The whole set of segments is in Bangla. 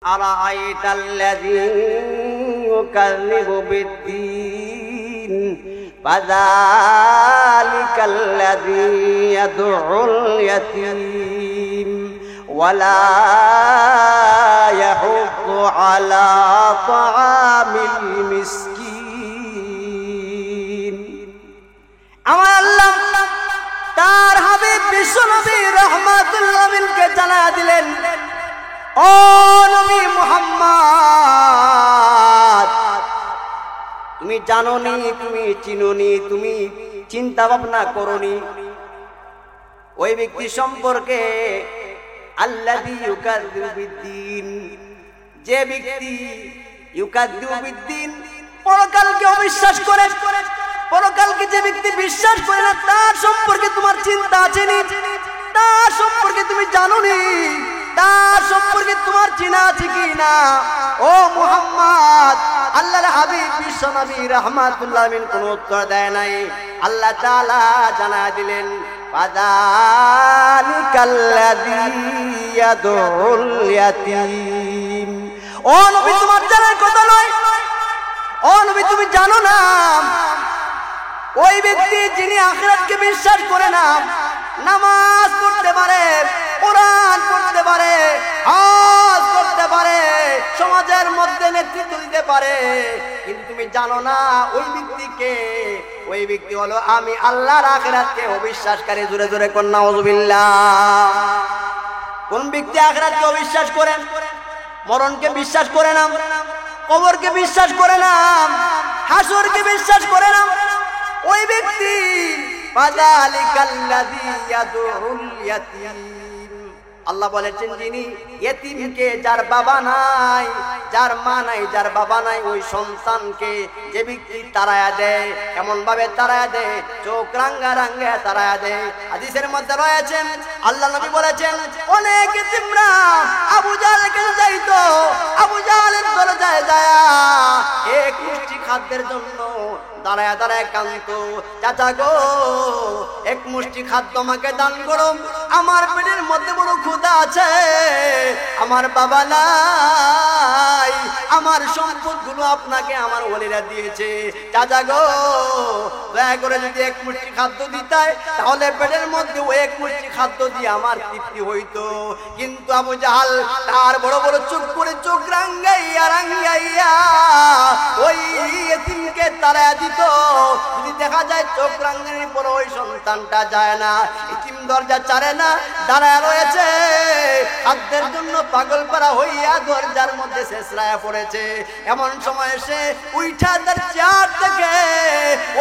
أرأيت الذي يكذب بالدين فذلك الذي يدعو اليتيم ولا يحض على طعام المسكين আমার আল্লাহ তার হাবিব বিশ্বনবী রাহমাতুল্লাহ আলাইহিকে জানা দিলেন, ও নবী মুহাম্মদ, তুমি জানোনি, তুমি চিনোনি, তুমি চিন্তা ভাবনা করোনি ওই ব্যক্তি সম্পর্কে আল্লাযী ইউকাযযিবু বিদ্দীন, যে ব্যক্তি ইউকাযযিবু বিদ্দীন, পরকালকে অবিশ্বাস করে। পরকালকে যে ব্যক্তি বিশ্বাস করে না তার সম্পর্কে তোমার চিন্তা আছে নি? তার সম্পর্কে তুমি জানোনি? তার সম্পর্কে তোমার চিনা আছে কি না? ও মুহাম্মদ, আল্লাহর হাবিব বিশ্বনবী রাহমাতুল্লাহ আলাইহি কোনো উত্তর দেয় নাই। আল্লাহ তাআলা জানা দিলেন, ফাযালিকাল্লাযী ইয়াদউল ইয়াতীম। ও নবী, তোমার জানার কথা নয়। ও নবী, তুমি জানো না ওই ব্যক্তি যিনি আখিরাতকে বিশ্বাস করে না, নামাজ পড়তে পারে, কোরআন পড়তে পারে, হজ করতে পারে, সমাজের মধ্যে নেতৃত্ব দিতে পারে, কিন্তু তুমি জানো না ওই ব্যক্তিকে। ওই ব্যক্তি হলো আমি আল্লাহর আখিরাতকে অবিশ্বাসকারী। জোরে জোরে কোন নাউযুবিল্লাহ। কোন ব্যক্তি আখিরাতকে অবিশ্বাস করে, মরণকে বিশ্বাস করে না, কবরকে বিশ্বাস করে না, হাসরকে বিশ্বাস করে না, ওই ব্যক্তি ফাযালিকাল্লাযী ইয়াদউল ইয়াতীম। আল্লাহ বলেছেন, যিনি ইয়েতিমকে, যার বাবা নাই, যার মা নাই, যার বাবা নাই, ওই সন্তানকে যে ব্যক্তি তাড়ায়া দেয়, এমন ভাবে তাড়ায়া দেয়, চোখ রাঙ্গা রাঙ্গা তাড়ায়া দেয়। হাদিসের মধ্যে রয়েছে, আল্লাহ নবী বলেছেন, অনেক ইয়েতিমরা আবু জাহলের কাছে যাইতো, আবু জাহলের দরজায় যায় এক মুষ্টি খাদ্যের জন্য দাঁড়ায় দাঁড়ায় কাঁদতো, চাচা গো এক মুষ্টি খাদ্য আমাকে দান করো, আমার পেটের মধ্যে বড় ক্ষুধা আছে, আমার বাবা নাই, আমার সম্পদগুলো আপনাকে আমার ওলিরা দিয়েছে, চাচা গো দয়া করে যদি এক মুষ্টি খাদ্য দিতাই তাহলে পেটের মধ্যে ওই এক মুষ্টি খাদ্য দিয়ে আমার তৃপ্তি হইতো। কিন্তু আবু জাহাল তার বড় বড় চোখ করে চোখ রাঙ্গাইয়া রাঙ্গাইয়া ওই ইয়েতিমকে তাড়ায়া দিত। যদি দেখা যায় চোখ রাঙ্গানির পর ওই সন্তানটা যায় না, ইতিম দরজা ছাড়ে না, দাঁড়ায় রয়েছে, খাদ্যের জন্য পাগল পারা হইয়া দরজার মধ্যে শেষরায়া পড়েছে। এমন সময় সে উইঠা তার চেয়ার থেকে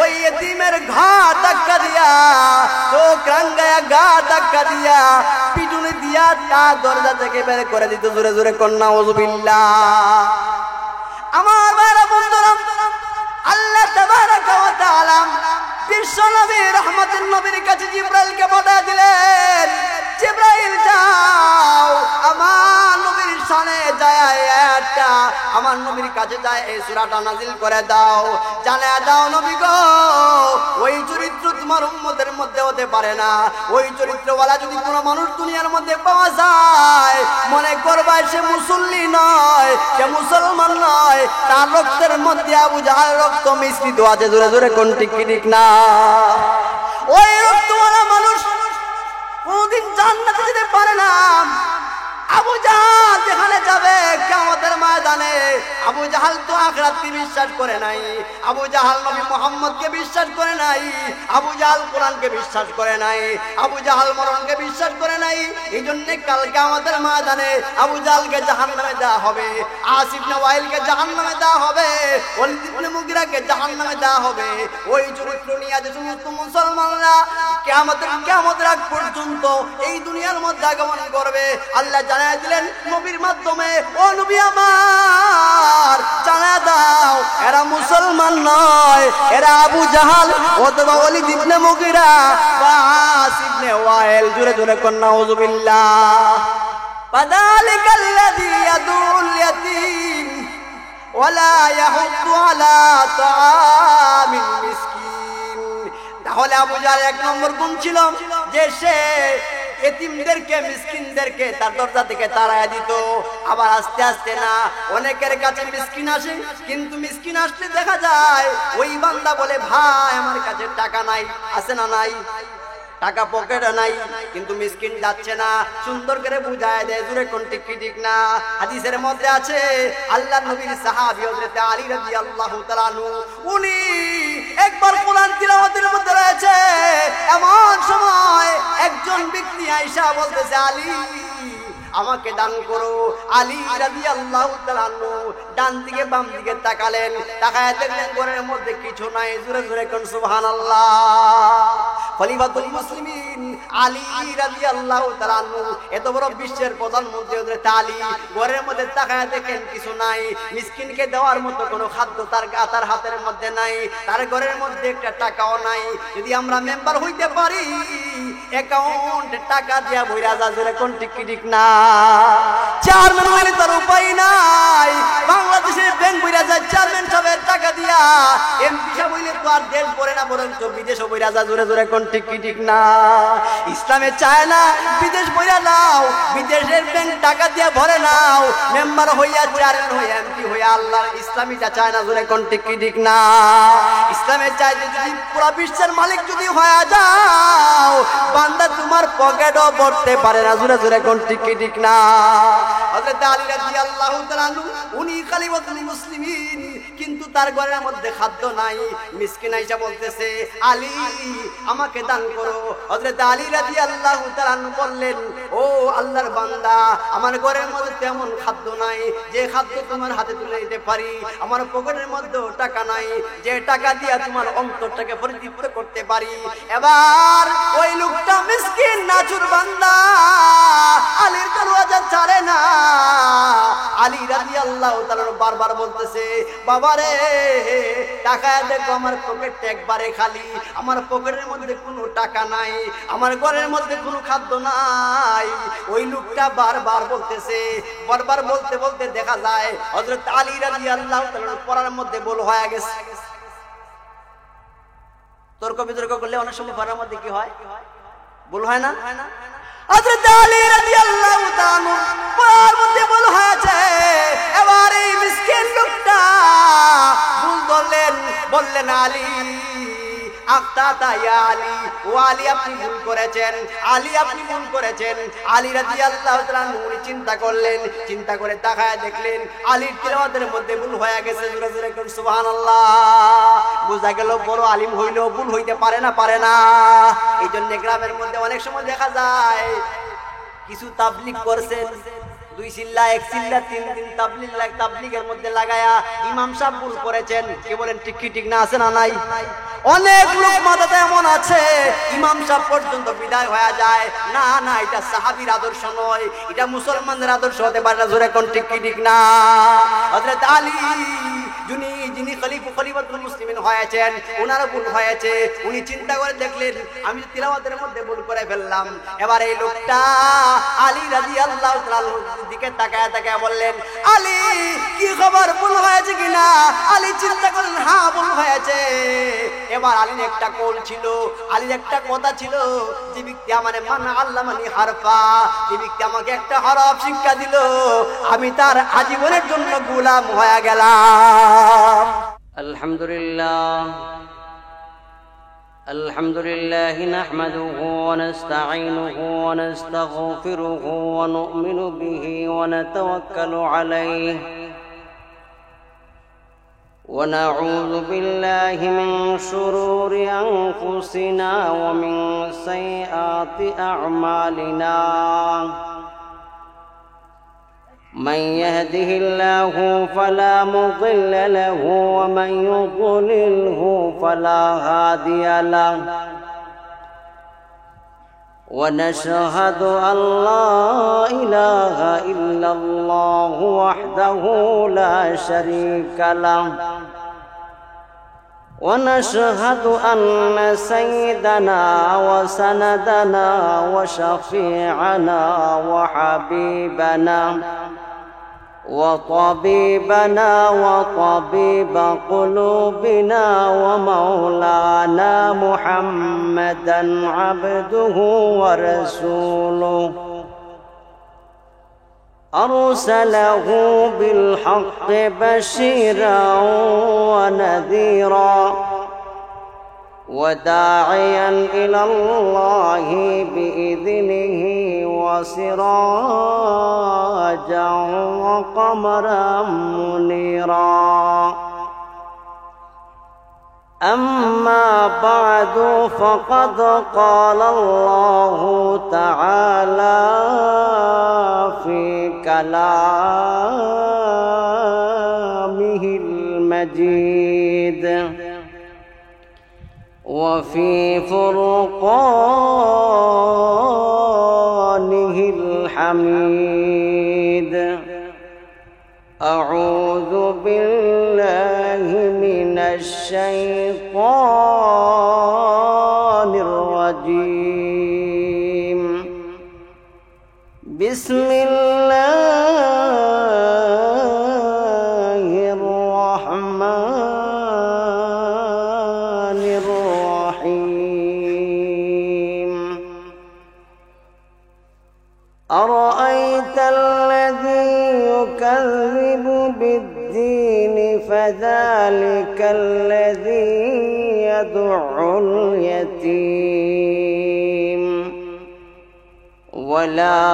ওই ইতিমের ঘা ধাক্কা দিয়া, চোখ রাঙ্গায়া গা ধাক্কা দিয়া, পিটুনি দিয়া তার দরজা থেকে বের করে দিত। জোরে জোরে কোন নাউযুবিল্লাহ। আমার ভাইরা বন্ধুরা, আল্লাহ তাবারাকা ওয়া তাআলা বিশ্বনবী রাহমাতুল নবীর কাছে জিবরাইলকে পাঠিয়ে দিলেন, জিবরাইল যাও আমার নবীর শানে যায় একটা, আমার নবীর কাছে যায় এই সূরাটা নাযিল করে দাও, জানা দাও নবী গো ওই চরিত্র তোমার উম্মতের মধ্যে হতে পারে না। ওই চরিত্রওয়ালা যদি কোনো মানুষ দুনিয়ার মধ্যে পাওয়া যায়, মনে করবা সে মুসল্লি নয়, সে মুসলমান নয়, তার রক্তের মধ্যে আবু জাহল রক্ত মিশ্রিত আছে। জোরে জোরে কোন ঠিক কি ঠিক না? ওই রক্তওয়ালা মানুষ কোনদিন জান্নাতে যেতে পারে না। আবু জাহাল যেখানে যাবে কিয়ামতের ময়দানে, আবু জাহাল তো আখিরাতকে বিশ্বাস করে নাই, আবু জাহাল নবী মুহাম্মদকে বিশ্বাস করে নাই, আবু জাহাল কোরআনকে বিশ্বাস করে নাই, আবু জাহাল মরণকে বিশ্বাস করে নাই। এই জন্য কাল কিয়ামতের ময়দানে আবু জাহালকে জাহান্নামে দেওয়া হবে, আসিফ ইবনে ওয়াইলকে জাহান্নামে দেওয়া হবে, ওয়ালিদ ইবনে মুগিরাকে জাহান্নামে দেওয়া হবে। ওই চরিত্র নিয়ে যে সমস্ত মুসলমানরা কিয়ামতের আগ পর্যন্ত এই দুনিয়ার মধ্যে আগমন করবে, আল্লাহ জানায় দিলেন নবীর মাধ্যমে, ও নবী আমার জানা দাও এরা মুসলমান নয়, এরা আবু জাহাল অথবা ওয়ালিদ ইবনে মুগিরা বা আসিফ ইবনে ওয়াইল। জোরে জোরে কোন নাউযুবিল্লাহ। ফাযালিকাল্লাযী ইয়াদউল ইয়াতীম ওয়ালা ইয়াহুদ্দু আলা তাআমিল মিসকিন। তাহলে আবু জাহল এক নম্বর গুণ ছিল যে সে এতিমদেরকে মিসকিনদেরকে তার দরজা থেকে তাড়ায় দিত। আবার আস্তে আস্তে না, অনেকের কাছে মিসকিন আসে, কিন্তু মিসকিন আসলে দেখা যায় ওই বান্দা বলে ভাই আমার কাছে টাকা নাই, আছে না নাই, টাকা পকেটে নাই, কিন্তু মিসকিন যাচ্ছে না, সুন্দর করে বুঝায় দেয়, জোরে কোন ঠিক কি ঠিক না। হাদিসের মধ্যে আছে আল্লাহর নবীর সাহাবী হযরত আলী রাদিয়াল্লাহু তাআলা আনহু, উনি একবার কোরআন তিলাওয়াতের মধ্যে রয়েছে, এমন সময় একজন ব্যক্তি আয়েশা বলতেছে আলী আমাকে দান করো। আলী রাদিয়াল্লাহু তাআলা আনহু ডান দিকে বাম দিকে তাকালেন, তাকায় দেখলেন ঘরের মধ্যে কিছু নাই, জোরে জোরে কোন সুবহানাল্লাহ। খলিফাতুল মুসলিমিন আলী রাদিয়াল্লাহু তাআলা আনহু, এত বড় বিশ্বের প্রধানমন্ত্রী হযরত আলী, ঘরের মধ্যে তাকায় দেখেন কিছু নাই, মিসকিনকে দেওয়ার মতো কোনো খাদ্য তার হাতের মধ্যে নাই, তার ঘরের মধ্যে একটা টাকাও নাই। যদি আমরা মেম্বার হইতে পারি, অ্যাকাউন্টে টাকা দিয়া বইরা যা, জোরে কোন ঠিক কি ঠিক না। চেয়ারম্যান হইলে তার উপায় নাই, বাংলাদেশের ব্যাংক বইরা যায় চেয়ারম্যান সাহেবের টাকা দিয়া, এমপি সাহেব হইলে তো আর দেশ ভরে না, বরং তো বিদেশও বইরা যা, জোরে জোরে কোন ঠিক কি ঠিক না। ইসলামে চায় না বিদেশ বইরা নাও, বিদেশের ব্যাংক টাকা দিয়া ভরে নাও, মেম্বার হইয়া চেয়ারম্যান হইয়া এমপি হইয়া, আল্লাহ ইসলামীটা চায় না, জোরে কোন ঠিক কি ঠিক না। ইসলামে চায় যে যদি পুরো বিশ্বের মালিক যদি হয়ে যাও, বান্দা তোমার পকেটও ভরতে পারে না, জোরে জোরে কোন ঠিক কি ঠিক না। হযরত আলী রাদিয়াল্লাহু তাআলা আনহু, উনি খলিফাতুল মুসলিমিন, কিন্তু তার ঘরের মধ্যে খাদ্য নাই। মিসকিন আয়েশা বলতেছে আলী আমাকে দান করো। হযরত আলী রাদিয়াল্লাহু তাআলা আনহু বললেন, ও আল্লাহর বান্দা, আমার ঘরের মধ্যে তেমন খাদ্য নাই যে খাদ্য তোমার হাতে তুলে দিতে পারি, আমার পকেটের মধ্যে টাকা নাই যে টাকা দিয়া তোমার অন্তরটাকে পরিতৃপ্ত করতে পারি। এবার ওই লোকটা মিসকিন নাচুর বান্দা আলীর দরওয়াজা ছাড়ে না। আলী রাদিয়াল্লাহু তাআলা বারবার বলতেছে, বাবারে টাকা দেখো, আমার পকেটটা একবারে খালি, আমার পকেটের মধ্যে কোনো টাকা নাই, আমার ঘরের মধ্যে কোনো খাদ্য নাই। ওই লোকটা বারবার বলতেছে, বারবার বলতে বলতে দেখা যায় হযরত আলী রাদিয়াল্লাহু তাআলা পড়ার মধ্যে ভুল হয়ে গেছে। তর্ক বিতর্ক করলে অনেক সময় পড়ার মধ্যে কি হয়, ভুল হয় না। হযরত আলী রাদিয়াল্লাহু তাআলা পড়ার মধ্যে ভুল হয়েছে। এবার এই মিসকিন লোকটা ভুল ধরলেন, বললেন আলী আখতাতা ইয়া আলী, ও আলী আপনি ভুল করেছেন, আলী আপনি ভুল করেছেন। আলী রাদিয়াল্লাহু তাআলা উনি চিন্তা করলেন, চিন্তা করে তাকায় দেখলেন আলীর তিলাওয়াতের মধ্যে ভুল হয়ে গেছে, জোরে জোরে কোন সুবহানাল্লাহ। বুঝা গেল বড় আলিম হইলেও ভুল হইতে পারে না, পারে না। এই জন্য গ্রামের মধ্যে অনেক সময় দেখা যায় কিছু তাবলীগ করছেন, 2 চিল্লা 1 চিল্লা 3 দিন তাবলীগের মধ্যে লাগায়া ইমাম সাহেব ভুল করেছেন, কে বলেন ঠিক কি ঠিক না, আছে না নাই। অনেক লোক মাথাতে এমন আছে ইমাম সাহেব পর্যন্ত বিদায় হয়ে যায়, না না এটা সাহাবীর আদর্শ নয়, এটা মুসলমানদের আদর্শ হতে পারে না, জোরে কোন ঠিক কি ঠিক না। হযরত আলী যিনি খলিফাতুল মুসলিমিন হয়েছেন, ওনারও ভুল হয়েছে। উনি চিন্তা করে দেখলেন আমি তিলাওয়াতের মধ্যে ভুল করে ফেললাম। এবার এই লোকটা আলী রাদিয়াল্লাহু তাআলার দিকে তাকায় তাকায় বললেন, আলী কি খবর, ভুল হয়েছে কিনা? আলী চিন্তা করলেন, হ্যাঁ ভুল হয়েছে। এবার আলীর একটা কল ছিল, আলীর একটা কথা ছিল, যে ব্যক্তি আমার মান আল্লামানি হারফা, যে ব্যক্তি আমাকে একটা হরফ শিক্ষা দিল, আমি তার আজীবনের জন্য গোলাম হয়ে গেলাম। আলহামদুলিল্লাহ আলহামদুলিল্লাহ নাহমাদুহু ওয়া নাস্তাঈনুহু ওয়া নাস্তাগফিরুহু ওয়া নু'মিনু বিহি ওয়া নাতাওয়াক্কালু আলাইহি ونعوذ بالله من شرور أنفسنا ومن سيئات أعمالنا من يهده الله فلا مضل له ومن يضلله فلا هادي له ونشهد أن لا إله إلا الله وحده لا شريك له ونشهد أن سيدنا وسندنا وشفيعنا وحبيبنا وطبيبنا وطبيب قلوبنا ومولانا محمدا عبده ورسوله أرسله بالحق بشيرا ونذيرا وداعيا إلى الله بإذنه وسراجا وقمرا منيرا أما بعد فقد قال الله تعالى في كلامه المجيد وفي فرقانه الحميد أعوذ بالله من الشيطان الرجيم بسم الله الرحمن الرحيم أرأيت الذي يكذب بالدين فذلك الذي يدع اليتيم ولا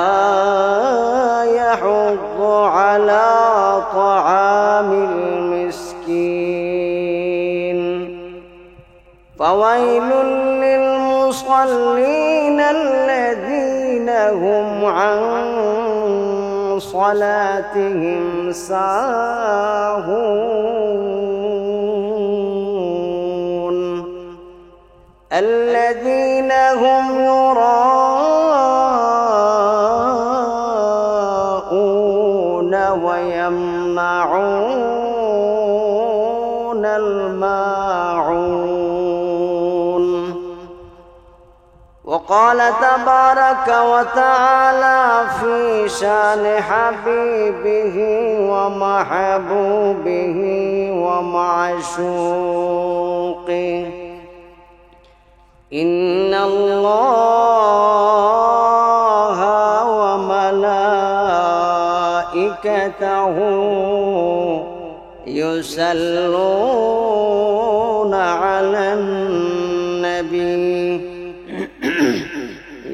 يحض على طعام المسكين فويل للمصلين الذين هم عن صلاتهم ساهون الذين هم يراءون ويمنعون الماعون وقال تبارك وتعالى في شان حبيبه ومحبوبه ومعشوقه إن الله وملائكته يصلون على النبي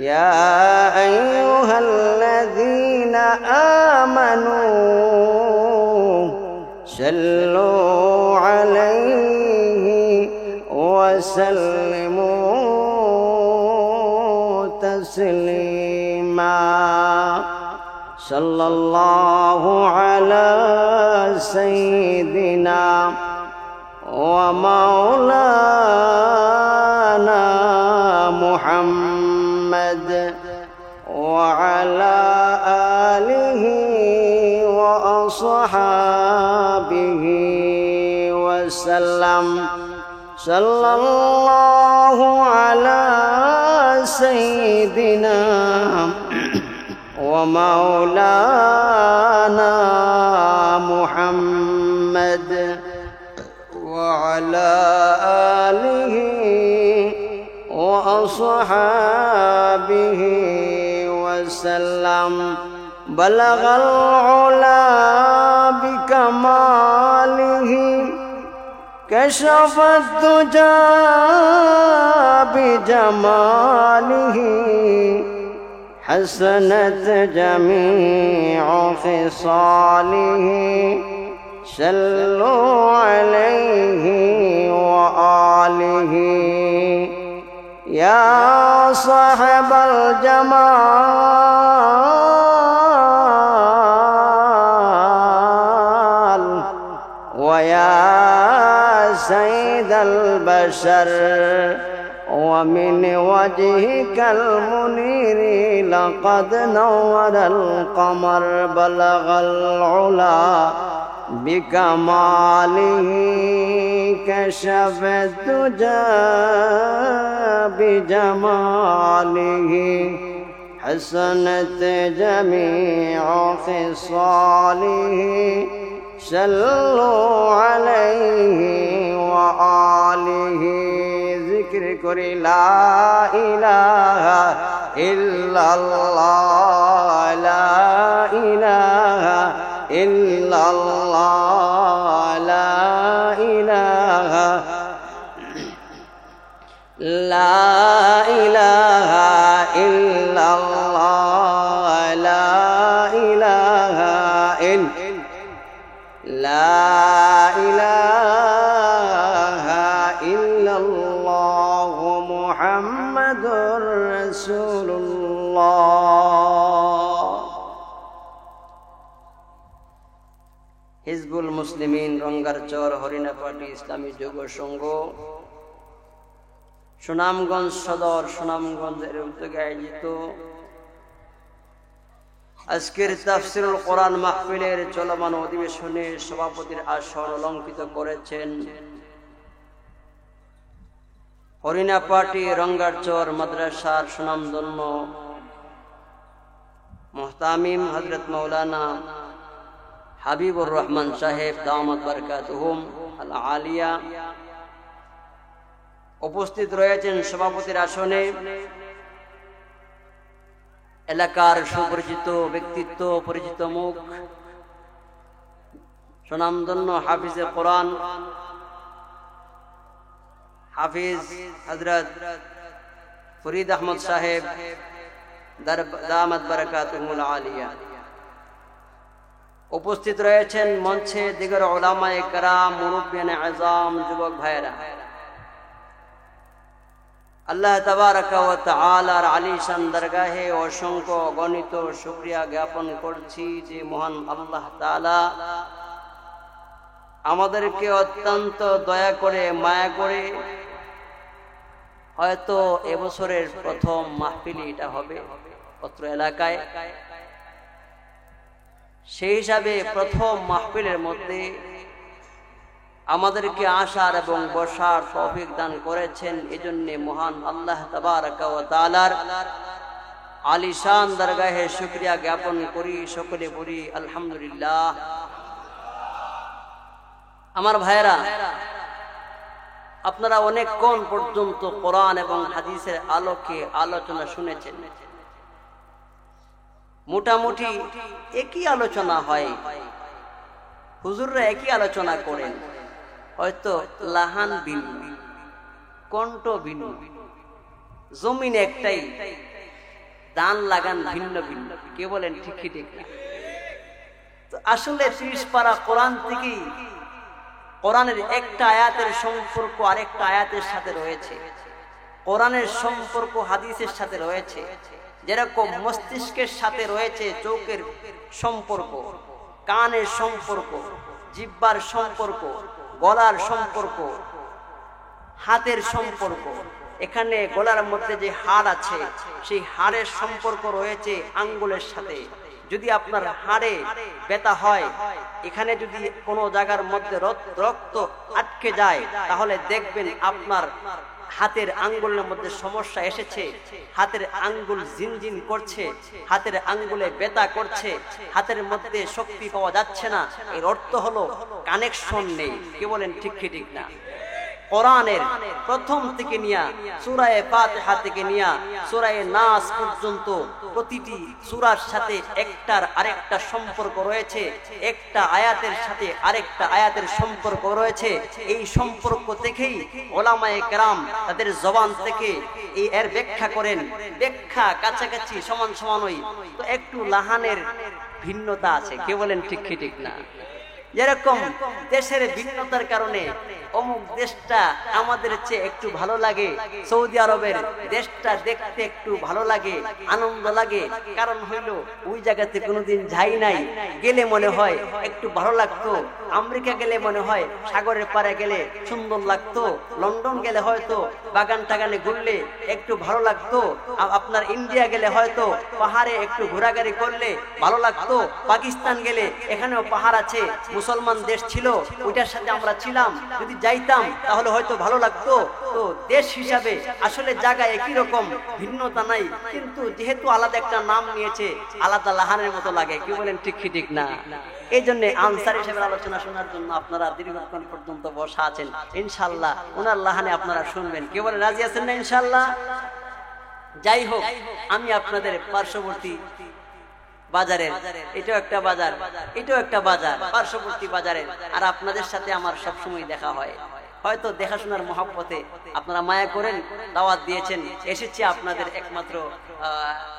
يا أيها الذين آمنوا صلوا عليه وسلموا تسليما صلى الله على سيدنا ومولانا محمد وعلى آله وأصحابه وسلم صلى الله على سيدنا ومولانا محمد وعلى آله وأصحابه وسلم بلغ العلا بكماله كشف الدجى بجماله حسنت جميع خصاله صلوا عليه وآله يا صاحب الجمال ويا سيد البشر ومن وجهك المنير لقد نور القمر بلغ العلا بكماله كشف الدجى بجماله حسنت جميع خصاله صلوا عليه وآله ذكر করি লা ইলাহা ইল্লাল্লাহ লা ইলাহা ইল্লাল্লাহ লা ইলাহা লা ইলাহা ইল্লাল্লাহ লা ইলাহা লা ইলাহা ইল্লাল্লাহ মুহাম্মাদুর রাসূলুল্লাহ। হিজবুল মুসলিমিন রঙ্গারচর হরিণা পার্টি ইসলামী যুব সংঘ সুনামগঞ্জ সদর সুনামগঞ্জের উদ্যোগে আয়োজিত আজকের তাফসীরুল কোরআন মাহফিলের চলমান অধিবেশনে সভাপতির আসন অলঙ্কৃত করেছেন হরিণা পার্টি রঙ্গারচর মাদ্রাসার সুনামধন্য মুহতামিম হযরত মাওলানা হাবিবুর রহমান সাহেব দামাত বারাকাতুহুম আল আলিয়া। উপস্থিত রয়েছেন সভাপতির আসনে এলাকার সুপরিচিত ব্যক্তিত্ব, পরিচিত মুখ, সুনামধন্য হাফিজে কোরআন হাফিজ হযরত ফরিদ আহমদ সাহেব দামাত বারাকাতুহুল আলিয়া। উপস্থিত রয়েছেন মঞ্চে দিগর উলামায়ে কেরাম, মুরব্বিয়ানে আযম, যুবক ভাইয়েরা। আল্লাহ তাবারাকা ওয়া তাআলার আলিশান দরগাহে অসংখ্য গণিত শুকরিয়া জ্ঞাপন করছি যে মহান আল্লাহ তাআলা আমাদেরকে অত্যন্ত দয়া করে, মায়া করে, হয়তো এবছরের প্রথম মাহফিল এটা হবে অত্র এলাকায়, সেই হিসাবে প্রথম মাহফিলের মধ্যে আমাদেরকে আসার এবং বসার তৌফিক দান করেছেন। এজন্য মহান আল্লাহ তাবারাকা ওয়া তাআলার আলিশান দরগাহে শুকরিয়া জ্ঞাপন করি, সকলে বলি আলহামদুলিল্লাহ। আমার ভাইরা, আপনারা অনেকক্ষণ পর্যন্ত কোরআন এবং হাদিসের আলোকে আলোচনা শুনেছেন। মোটামুটি একই আলোচনা হয়, হুজুররা একই আলোচনা করেন, হয়তো লাহান ভিন্ন, কণ্ঠ ভিন্ন, জমিন একটাই, দান লাগান ভিন্ন ভিন্ন। কে বলেন ঠিক ঠিক না? তো আসলে 30 পারা কোরআন থেকে কোরআনের একটা আয়াতের সম্পর্ক আরেকটা আয়াতের সাথে রয়েছে, কোরআনের সম্পর্ক হাদিসের সাথে রয়েছে। যেরকম মস্তিষ্কের সাথে রয়েছে চোখের সম্পর্ক, কানের সম্পর্ক, জিহ্বার সম্পর্ক, গলার সম্পর্ক, হাতের সম্পর্ক। এখানে গলার মধ্যে যে হাড় আছে সেই হাড়ের সম্পর্ক রয়েছে আঙ্গুলের সাথে। যদি আপনার হাড়ে ব্যথা হয়, এখানে যদি কোনো জায়গার মধ্যে রক্ত আটকে যায়, তাহলে দেখবেন আপনার হাতের আঙ্গুলের মধ্যে সমস্যা এসেছে, হাতের আঙ্গুল জিনজিন করছে, হাতের আঙ্গুলে ব্যথা করছে, হাতের মধ্যে শক্তি পাওয়া যাচ্ছে না। এর অর্থ হলো কানেকশন নেই। কি বলেন ঠিক ঠিক না? কোরআনের প্রথম থেকে নিয়া সূরা ফাতিহা থেকে নিয়া সূরা নাস পর্যন্ত প্রতিটি সূরার সাথে একটার আরেকটা সম্পর্ক রয়েছে, একটা আয়াতের সাথে আরেকটা আয়াতের সম্পর্ক রয়েছে। এই সম্পর্ক থেকেই উলামায়ে কেরাম তাদের জবান থেকে এর ব্যাখ্যা করেন। ব্যাখ্যা কাছাকাছি সমান সমানই, তো একটু লাহানের ভিন্নতা আছে। কে বলেন ঠিক ঠিক না? যেরকম দেশের ভিন্নতার কারণে অমুক দেশটা আমাদের চেয়ে একটু ভালো লাগে, সৌদি আরবের দেশটা দেখতে একটু ভালো লাগে, আনন্দ লাগে। কারণ হইল ওই জায়গাতে কোনোদিন যাই নাই, গেলে মনে হয় একটু ভালো লাগতো। আমেরিকা গেলে মনে হয় সাগরের পাড়ে গেলে সুন্দর লাগতো, লন্ডন গেলে হয়তো বাগান টাগানে ঘুরলে একটু ভালো লাগতো, আপনার ইন্ডিয়া গেলে হয়তো পাহাড়ে একটু ঘোরাঘুরি করলে ভালো লাগতো, পাকিস্তান গেলে এখানেও পাহাড় আছে, মুসলমান দেশ ছিল, ওইটার সাথে আমরা ছিলাম, যদি যাইতাম তাহলে হয়তো ভালো লাগতো। তো দেশ হিসাবে আসলে জায়গা একই রকম, ভিন্নতা নাই, কিন্তু যেহেতু আলাদা একটা নাম নিয়েছে, আলাদা লাহানের মতো লাগে। কি বলেন, ঠিক কি ঠিক না? এই জন্য আনসার হিসেবে আলোচনা শোনার জন্য আপনারা দীর্ঘক্ষণ পর্যন্ত বসা আছেন। ইনশাল্লাহ ওনার লাহানে আপনারা শুনবেন। কি বলেন, রাজি আছেন না ইনশাল্লাহ? যাই হোক, আমি আপনাদের পার্শ্ববর্তী বাজারের, এটাও একটা বাজার, এটাও একটা বাজার, পার্শ্ববর্তী বাজারের, আর আপনাদের সাথে আমার সবসময় দেখা হয়। হয়তো দেখাশোনার মহব্বতে আপনারা মায়া করেন, দাওয়াত দিয়েছেন, এসেছি আপনাদের একমাত্র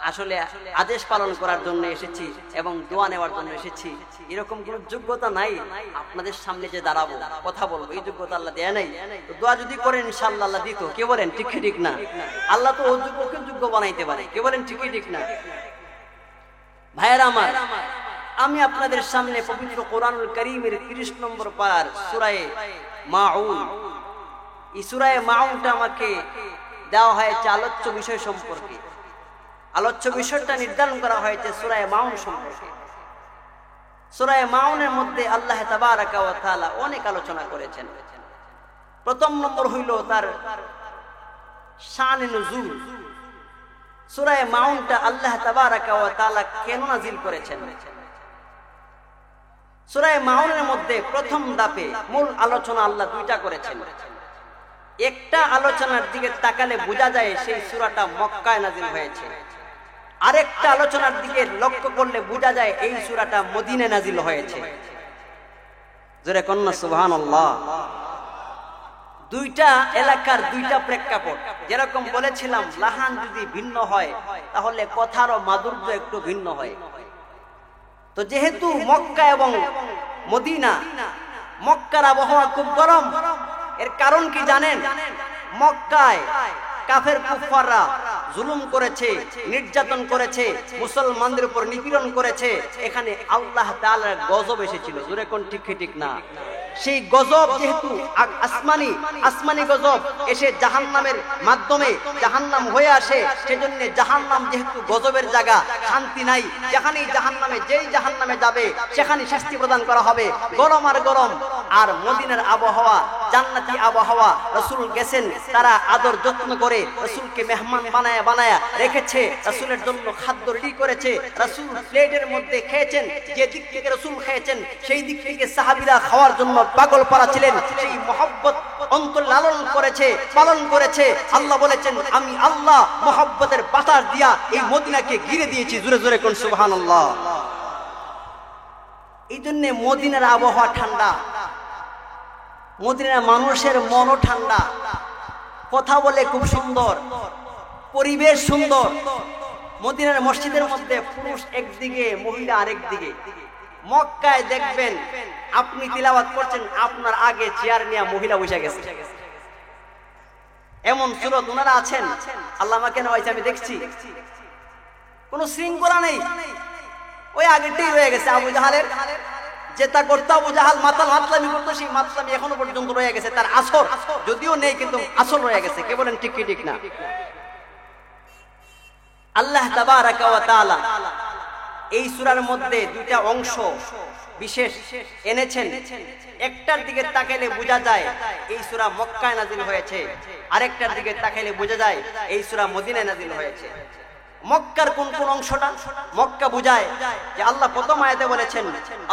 আসলে আদেশ পালন করার জন্য এসেছি এবং দোয়া নেওয়ার জন্য এসেছি। এরকম কোন যোগ্যতা নাই আপনাদের সামনে যে দাঁড়াবো, কথা বলবো, এই যোগ্যতা আল্লাহ দেয় নাই। তো দোয়া যদি করেন ইনশাআল্লাহ আল্লাহ দিত। কে বলেন, ঠিক ঠিক না? আল্লাহ তো অযোগ্যকে যোগ্য বানাইতে পারে। কে বলেন, ঠিক ঠিক না? ভাইয়েরা আমার, আমি আপনাদের সামনে পবিত্র কোরআনুল কারীমের 30 নম্বর পারার সূরা মাউন, এই সূরা মাউনটা আমাকে দেওয়া হয়েছে আলোচ্য বিষয় সম্পর্কে। আলোচ্য বিষয়টা নির্ধারণ করা হয়েছে সূরা মাউন সম্পর্কে। সূরা মাউনের মধ্যে আল্লাহ তাবারাকা ওয়া তাআলা অনেক আলোচনা করেছেন। প্রথম নম্বর হইল তার শানে নুজুল। সূরা মাউনটা আল্লাহ তাবারাকা ওয়া তাআলা কেন নাযিল করেছেন? সূরা মাউনের মধ্যে প্রথম ধাপে মূল আলোচনা আল্লাহ দুইটা করেছেন। একটা আলোচনার দিকে তাকালে বোঝা যায় সেই সূরাটা মক্কায় নাযিল হয়েছে, আরেকটা আলোচনার দিকে লক্ষ্য করলে বোঝা যায় এই সূরাটা মদিনায় নাযিল হয়েছে। জোরে কন্না সুবহানাল্লাহ। দুইটা এলাকার দুইটা প্রেক্ষাপট। যেরকম বলেছিলাম, লাহান যদি ভিন্ন হয় তাহলে কথারও মাধুর্য একটু ভিন্ন হয়। তো যেহেতু মক্কা এবং মদিনা, মক্কার আবহাওয়া খুব গরম। এর কারণ কি জানেন? মক্কায় কাফের কুফাররা জুলুম করেছে, নির্যাতন করেছে, মুসলমানদের উপর নিপীড়ন করেছে। এখানে আল্লাহ তাআলার গজব এসেছিল। জোরে কোন ঠিক ঠিক না? সেই গজব যেহেতু আসমানি গজব এসে জাহান্নামের মাধ্যমে জাহান্নাম হয়ে আসে, সেজন্য জাহান্নাম যেহেতু গজবের জায়গা, শান্তি নাই। যেখানেই জাহান্নামে, যেই জাহান্নামে যাবে সেখানে শাস্তি প্রদান করা হবে, গরম আর গরম। আর মদিনার আবহাওয়া জান্নাতি আবহাওয়া। রাসূল গেছেন, তারা আদর যত্ন করে রাসূলকে মেহমান বানায়া রেখেছে, রাসূলের জন্য খাদ্য রেডি করেছে। রাসূল প্লেটের মধ্যে খেয়েছেন, যে দিক থেকে রাসূল খেয়েছেন সেই দিক থেকে সাহাবীরা খাওয়ার জন্য পাগল পারা ছিলেন। সেই মহব্বত অন্তর লালন করেছে, পালন করেছে। আল্লাহ বলেছেন, আমি আল্লাহ মহব্বতের বাতাস দিয়া এই মদিনাকে ঘিরে দিয়েছি। জোরে জোরে কোন সুবহানাল্লাহ। এই জন্য মদিনার আবহাওয়া ঠান্ডা, মদিনার মানুষের মনও ঠান্ডা, কথা বলে খুব সুন্দর, পরিবেশ সুন্দর। মদিনার মসজিদের মধ্যে পুরুষ একদিকে, মহিলা আরেক দিকে। মক্কায় দেখবেন আপনি তিলাওয়াত করছেন, আপনার আগে চেয়ার নিয়ে মহিলা বসে গেছে। এমন সুরত ওনারা আছেন, আল্লাহ আমাকে নয় আমি দেখছি, কোন শৃঙ্খলা নেই, ওই আগেরটাই রয়ে গেছে। আবু জাহালের যেটা করতো, আবু জাহাল মাতলামি করতো, সেই মাতলামি এখনো পর্যন্ত রয়ে গেছে। তার আসর যদিও নেই, কিন্তু আসর রয়ে গেছে। কে বলেন ঠিক কি ঠিক না? আল্লাহ তাবারাকা ওয়া তাআলা এই সূরার মধ্যে দুইটা অংশ বিশেষ এনেছেন। একটার দিকে তাকাইলে বোঝা যায় এই সূরা মক্কায় নাযিল হয়েছে, আরেকটার দিকে তাকাইলে বোঝা যায় এই সূরা মদিনায় নাযিল হয়েছে। মক্কার কোন কোন অংশটা? মক্কা বুঝায় যে আল্লাহ প্রথম আয়াতে বলেছেন,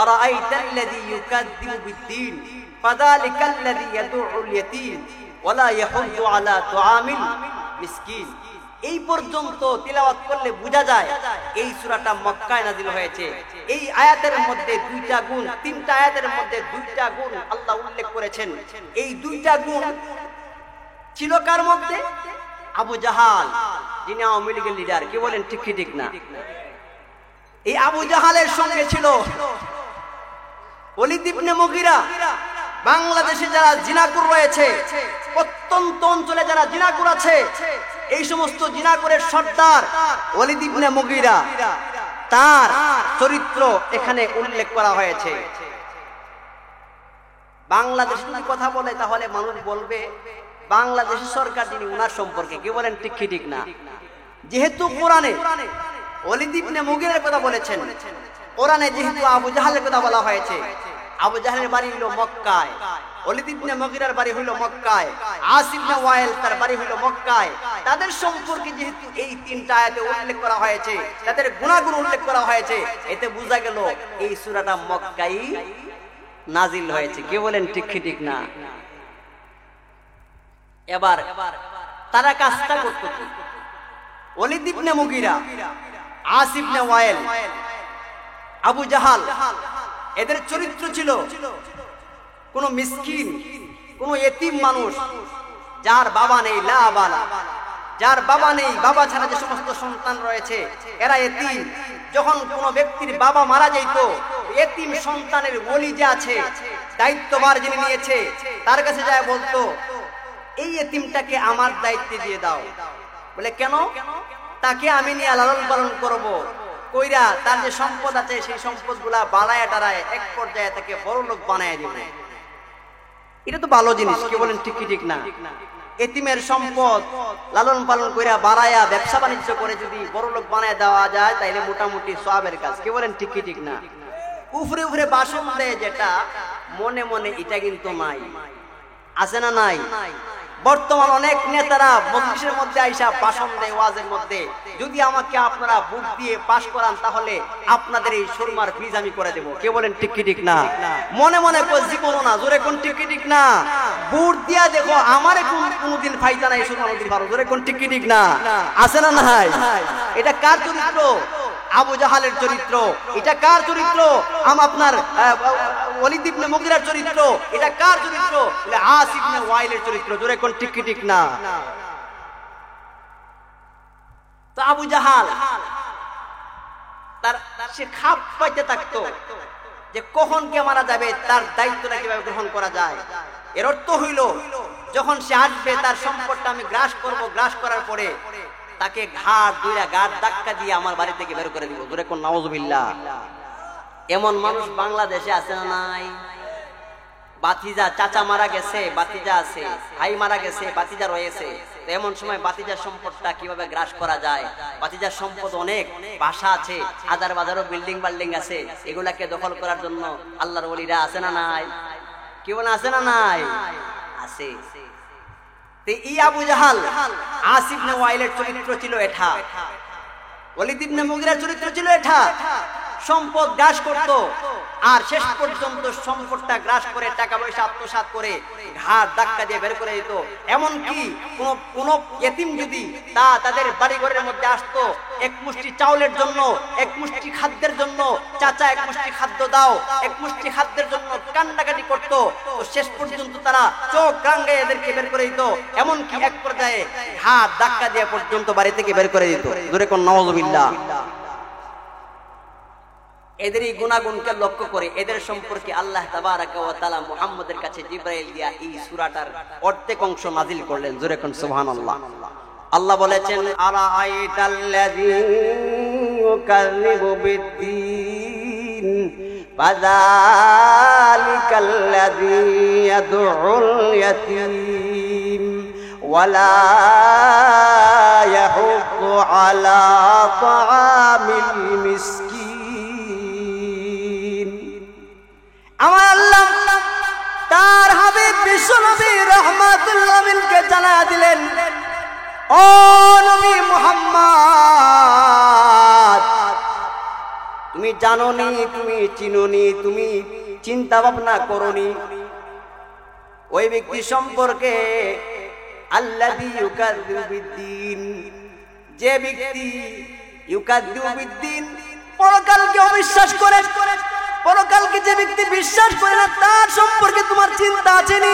আরাআইতাল্লাযী ইউকাযযিবু বিদ্দীন ফাযালিকাল্লাযী ইয়াদউল ইয়াতীম ওয়ালা ইয়াহুদ্দু আলা তুআমিল মিসকিন। এই পর্যন্ত তিলাওয়াত করলে বোঝা যায় এই সূরাটা মক্কায় নাযিল হয়েছে। এই আয়াতের মধ্যে দুইটা গুণ, তিনটা আয়াতের মধ্যে দুইটা গুণ আল্লাহ উল্লেখ করেছেন। এই দুইটা গুণ ছিল কার মধ্যে? আবু জাহাল, যিনি আওয়ামী লীগের লিডার। কি বলেন ঠিক কি ঠিক না? এই আবু জাহালের সঙ্গে ছিল ওলীদ ইবনে মুগীরা। বাংলাদেশে যারা জিনাকুর রয়েছে, প্রত্যন্ত অঞ্চলে যারা জিনাকুর আছে, এই সমস্ত জিনাকুরের সর্দার ওলীদ ইবনে মুগীরা, তার চরিত্র এখানে উল্লেখ করা হয়েছে। বাংলাদেশ যদি কথা বলে তাহলে মানুষ বলবে বাংলাদেশের সরকার যিনি, উনার সম্পর্কে। কি বলেন ঠিক কি ঠিক না? যেহেতু কোরআনে ওলীদ ইবনে মুগীরার কথা বলেছেন, কোরআনে যেহেতু আবু জাহালের কথা বলা হয়েছে, আবু জাহলের বাড়ি হলো মক্কায়, ওয়ালিদ ইবনে মুগীরার বাড়ি হলো মক্কায়, আস ইবনে ওয়াইল তার বাড়ি হলো মক্কায়। তাদের সম্পর্কে যেহেতু এই তিনটা আয়াতে উল্লেখ করা হয়েছে, তাদের গুনাহগুলো উল্লেখ করা হয়েছে, এতে বোঝা গেল এই সূরাটা মক্কায় নাজিল হয়েছে। কে বলেন ঠিক কি ঠিক না? এবার তারা কাজটা করত কি? ওয়ালিদ ইবনে মুগীরা, আস ইবনে ওয়াইল, আবু জাহাল, এদের চরিত্র ছিল কোন মিসকিন, কোন এতিম মানুষ যার বাবা নেই, লা বালা, যার বাবা নেই, বাবা ছাড়া যে সমস্ত সন্তান রয়েছে এরা এতিম। যখন কোন ব্যক্তির বাবা মারা যেত, এতিম সন্তানের ওলি যে আছে, দায়িত্বভার যিনি নিয়েছে, তার কাছে যায় বলতো এই এতিমটাকে আমার দায়িত্বে দিয়ে দাও। বলে কেন? তাকে আমি নিয়ে লালন পালন করব, কইরা তার যে সম্পদ আছে সেই সম্পদ গুলা বাড়ায় টারায় এক পর্যায়ে তাকে বড় লোক বানায় দিবে। এটা তো ভালো জিনিস। কে বলেন ঠিক কি ঠিক না? এতিমের সম্পদ লালন পালন কইরা বাড়ায়া ব্যবসা বাণিজ্য করে যদি বড় লোক বানায় দেওয়া যায় তাইলে মোটামুটি সওয়াবের কাজ। কে বলেন ঠিক কি ঠিক না? উপরে উপরে ভাষণ দেয় যেটা, মনে মনে এটা কিন্তু নাই, আছে না নাই? বর্তমান অনেক নেতারা মজলিসের মধ্যে আইসা ভাষণ দেয় ওয়াজের মধ্যে, যদি আমাকে আপনারা ভোট দিয়ে পাশ করান তাহলে আপনাদের এই সুরমার বীজ আমি করে দেব। কে বলেন ঠিক কি ঠিক না? মনে মনে জীবনও না, জোরে কোন ঠিক কি ঠিক না? ভোট দিয়া দেখো আমারে কোনদিন ফাইদা নাই, সুরমা নদীর ভালো, জোরে কোন ঠিক কি ঠিক না? আছে না নাই? এটা কার চরিত্র? আবু জাহালের চরিত্র। এটা কার চরিত্র? আপনার ওয়ালিদ ইবনে মুগীরার চরিত্র। এটা কার চরিত্র? আস ইবনে ওয়াইলের চরিত্র। জোরে কোন ঠিক কি ঠিক না? তো আবু জাহাল তার সে খাপ পাইতে থাকতো যে কখন কে মারা যাবে, তার দায়িত্বটা কিভাবে গ্রহণ করা যায়। এর অর্থ হইল যখন সে আসবে তার সম্পদটা আমি গ্রাস করব, গ্রাস করার পরে তাকে ঘাট ধাক্কা দিয়ে আমার বাড়ি থেকে বের করে দিব। জোরে কোন নাউজুবিল্লাহ। এমন মানুষ বাংলাদেশে আছে না নাই? বাতিজা, চাচা মারা গেছে, বাতিজা আছে, ভাই মারা গেছে, বাতিজা রয়েছে। এমন সময় বাতিজার সম্পদটা কিভাবে গ্রাস করা যায়? বাতিজার সম্পদ অনেক, বাসা আছে, হাজার বাজারও বিল্ডিং বাল্ডিং আছে, এগুলাকে দখল করার জন্য আল্লাহর ওলিরা আছে না নাই? কি বলে আছে না নাই? আছে। এই আবু জাহাল, আস ইবনে ওয়াইলের চরিত্র ছিল এটা, ওয়ালিদ ইবনে মুগীরার চরিত্র ছিল এটা। সম্পদ গ্রাস করত, আর শেষ পর্যন্ত সম্পদটা গ্রাস করে টাকা পয়সা আত্মসাৎ করে ঘাট ধাক্কা দিয়ে বের করে দিত। এমনকি কোন এতিম যদি তাদের বাড়ি ঘরের মধ্যে আসতো, এক মুষ্টি চাউলের জন্য, এক মুষ্টি খাদ্যের জন্য, চাচা এক মুষ্টি খাদ্য দাও, এক মুষ্টি খাদ্যের জন্য কান্নাকাটি করতো, তো শেষ পর্যন্ত তারা চোখ রাঙায় এদেরকে বের করে দিত। এমনকি এক পর্যায়ে ঘাট ধাক্কা দিয়ে পর্যন্ত বাড়ি থেকে বের করে দিত। জোরে কোন নাউজুবিল্লাহ। এদের এই গুণাগুণকে লক্ষ্য করে এদের সম্পর্কে আল্লাহ তাবারাকা ওয়া তাআলা মুহাম্মদের কাছে জিবরাইল দিয়া এই সূরাটার অর্ধেক অংশ নাযিল করলেন। জোরে কোন সুবহানাল্লাহ। আল্লাহ বলেছেন, আরাআইতাল্লাযী ইউকাযযিবু বিদ্দীন ফাযালিকাল্লাযী ইয়াদউল ইয়াতীম ওয়ালা ইয়াহুদ্দু আলা তাআমিল মিসকিন। আমার আল্লাহ তার হাবিব বিশ্বনবী রাহমাতুল্লাহ আলাইহিকে জানায়া দিলেন, ও নবী মুহাম্মদ, তুমি জানোনি, তুমি চিনোনি, তুমি চিন্তা ভাবনা করোনি ওই ব্যক্তি সম্পর্কে আল্লাযী ইউকাযযিবু বিদ্দীন, যে ব্যক্তি ইউকাযযিবু বিদ্দীন, পরকালকে অবিশ্বাস করে। পরকালকে যে ব্যক্তি বিশ্বাস করে না তার সম্পর্কে তোমার চিন্তা আছে নি?